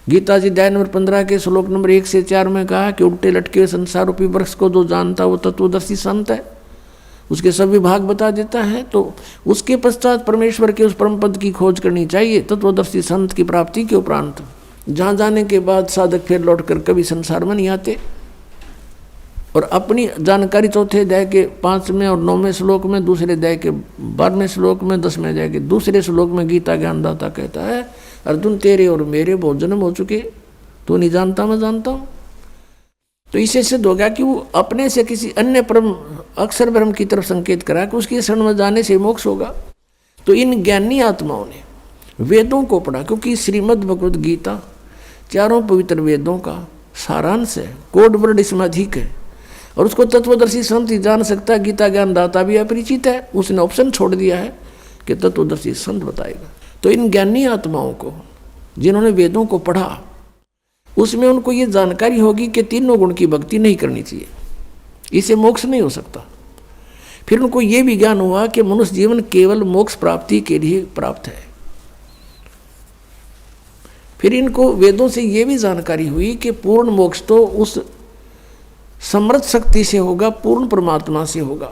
गीता जी अध्याय नंबर 15 के श्लोक नंबर 1 से 4 में कहा कि उल्टे लटके हुए संसार रूपी वृक्ष को जो जानता वो तत्वदर्शी संत है, उसके सभी भाग बता देता है। तो उसके पश्चात परमेश्वर के उस परम पद की खोज करनी चाहिए तत्वदर्शी संत की प्राप्ति के उपरांत, जहाँ जाने के बाद साधक फिर लौट कर कभी संसार में नहीं आते। और अपनी जानकारी चौथे अध्याय के 5वें और 9वें श्लोक में, दूसरे अध्याय के 12वें श्लोक में, 10वें अध्याय के दूसरे श्लोक में गीता ज्ञानदाता कहता है, अर्जुन तेरे और मेरे बहुत जन्म हो चुके, तू नहीं जानता मैं जानता हूँ। तो इससे सिद्ध हो गया कि वो अपने से किसी अन्य परम अक्षर ब्रह्म की तरफ संकेत करा कि उसकी शरण में जाने से मोक्ष होगा। तो इन ज्ञानी आत्माओं ने वेदों को पढ़ा, क्योंकि श्रीमद् भगवद गीता चारों पवित्र वेदों का सारांश है, कोड वर्ड इसमें अधिक है, और उसको तत्वदर्शी संत ही जान सकता है। गीता ज्ञान दाता भी अपरिचित है, उसने ऑप्शन छोड़ दिया है कि तत्वदर्शी संत बताएगा। तो इन ज्ञानी आत्माओं को जिन्होंने वेदों को पढ़ा, उसमें उनको ये जानकारी होगी कि तीनों गुण की भक्ति नहीं करनी चाहिए, इससे मोक्ष नहीं हो सकता। फिर उनको ये भी ज्ञान हुआ कि मनुष्य जीवन केवल मोक्ष प्राप्ति के लिए प्राप्त है। फिर इनको वेदों से ये भी जानकारी हुई कि पूर्ण मोक्ष तो उस समर्थ शक्ति से होगा, पूर्ण परमात्मा से होगा।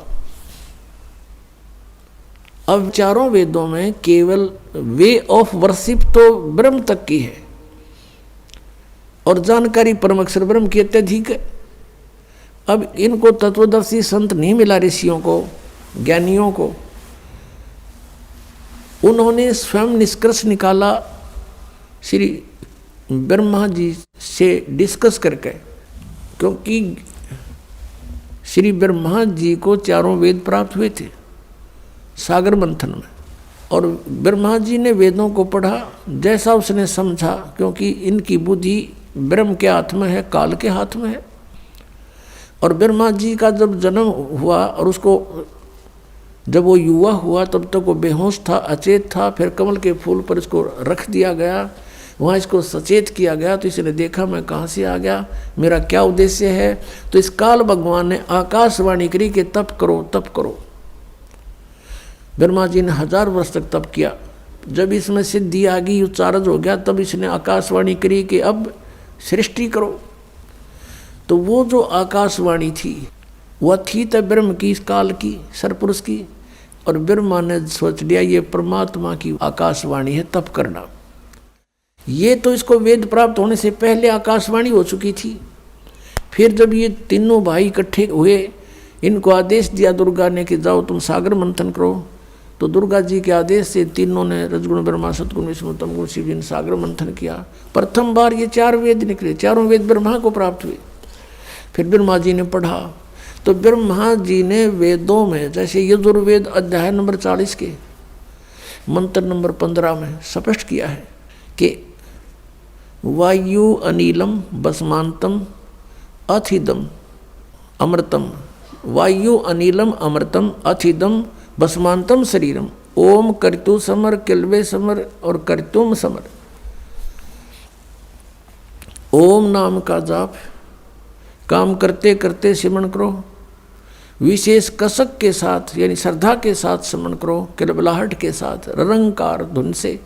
अब चारों वेदों में केवल वे ऑफ वर्शिप तो ब्रह्म तक की है, और जानकारी परम अक्षर ब्रह्म की अत्यधिक है। अब इनको तत्वदर्शी संत नहीं मिला, ऋषियों को, ज्ञानियों को। उन्होंने स्वयं निष्कर्ष निकाला श्री ब्रह्मा जी से डिस्कस करके, क्योंकि श्री ब्रह्मा जी को चारों वेद प्राप्त हुए थे सागर मंथन में, और ब्रह्मा जी ने वेदों को पढ़ा जैसा उसने समझा, क्योंकि इनकी बुद्धि ब्रह्म के हाथ में है, काल के हाथ में है। और ब्रह्मा जी का जब जन्म हुआ और उसको जब वो युवा हुआ तब तक वो बेहोश था, अचेत था। फिर कमल के फूल पर इसको रख दिया गया, वहाँ इसको सचेत किया गया। तो इसने देखा मैं कहाँ से आ गया, मेरा क्या उद्देश्य है। तो इस काल भगवान ने आकाशवाणी करी कि तप करो, तप करो। ब्रह्मा जी ने 1000 वर्ष तक तप किया। जब इसमें सिद्धि आ गई, उच्चारज हो गया, तब इसने आकाशवाणी करी कि अब सृष्टि करो। तो वो जो आकाशवाणी थी वह थी तो ब्रह्म की, इस काल की, सरपुरुष की। और ब्रह्मा ने सोच लिया ये परमात्मा की आकाशवाणी है, तप करना। ये तो इसको वेद प्राप्त होने से पहले आकाशवाणी हो चुकी थी। फिर जब ये तीनों भाई इकट्ठे हुए, इनको आदेश दिया दुर्गा ने कि जाओ तुम सागर मंथन करो। तो दुर्गा जी के आदेश से तीनों ने, रजगुण ब्रह्मा, सतगुण विष्णु, तमगुण शिव जी ने सागर मंथन किया। प्रथम बार ये 4 वेद निकले, चारों वेद ब्रह्मा को प्राप्त हुए। फिर ब्रह्मा जी ने पढ़ा, तो ब्रह्मा जी ने वेदों में, जैसे यजुर्वेद अध्याय नंबर 40 के मंत्र नंबर 15 में स्पष्ट किया है कि वायु अनिलम बसमांतम अथिदम अमृतम, वायु अनिलम अमृतम अथिदम बसमांतम शरीरम, ओम कर्तु समर किल्वे समर और कर्तुम समर। ओम नाम का जाप काम करते करते सिमरण करो, विशेष कसक के साथ यानी श्रद्धा के साथ सिमरण करो, किलबलाहट के साथ, ररंकार धुन से।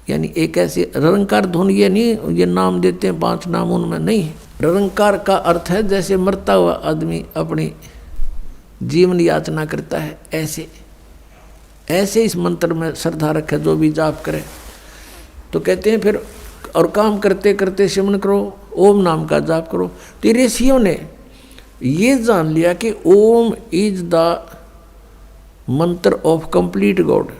यानी एक ऐसी ररंकार धुन, ये नहीं ये नाम देते हैं 5 नाम, उनमें नहीं। ररंकार का अर्थ है जैसे मरता हुआ आदमी अपनी जीवन याचना करता है, ऐसे इस मंत्र में श्रद्धा रखे जो भी जाप करे। तो कहते हैं फिर और काम करते करते सिमरण करो, ओम नाम का जाप करो। तो ऋषियों ने ये जान लिया कि ओम इज द मंत्र ऑफ कंप्लीट गॉड।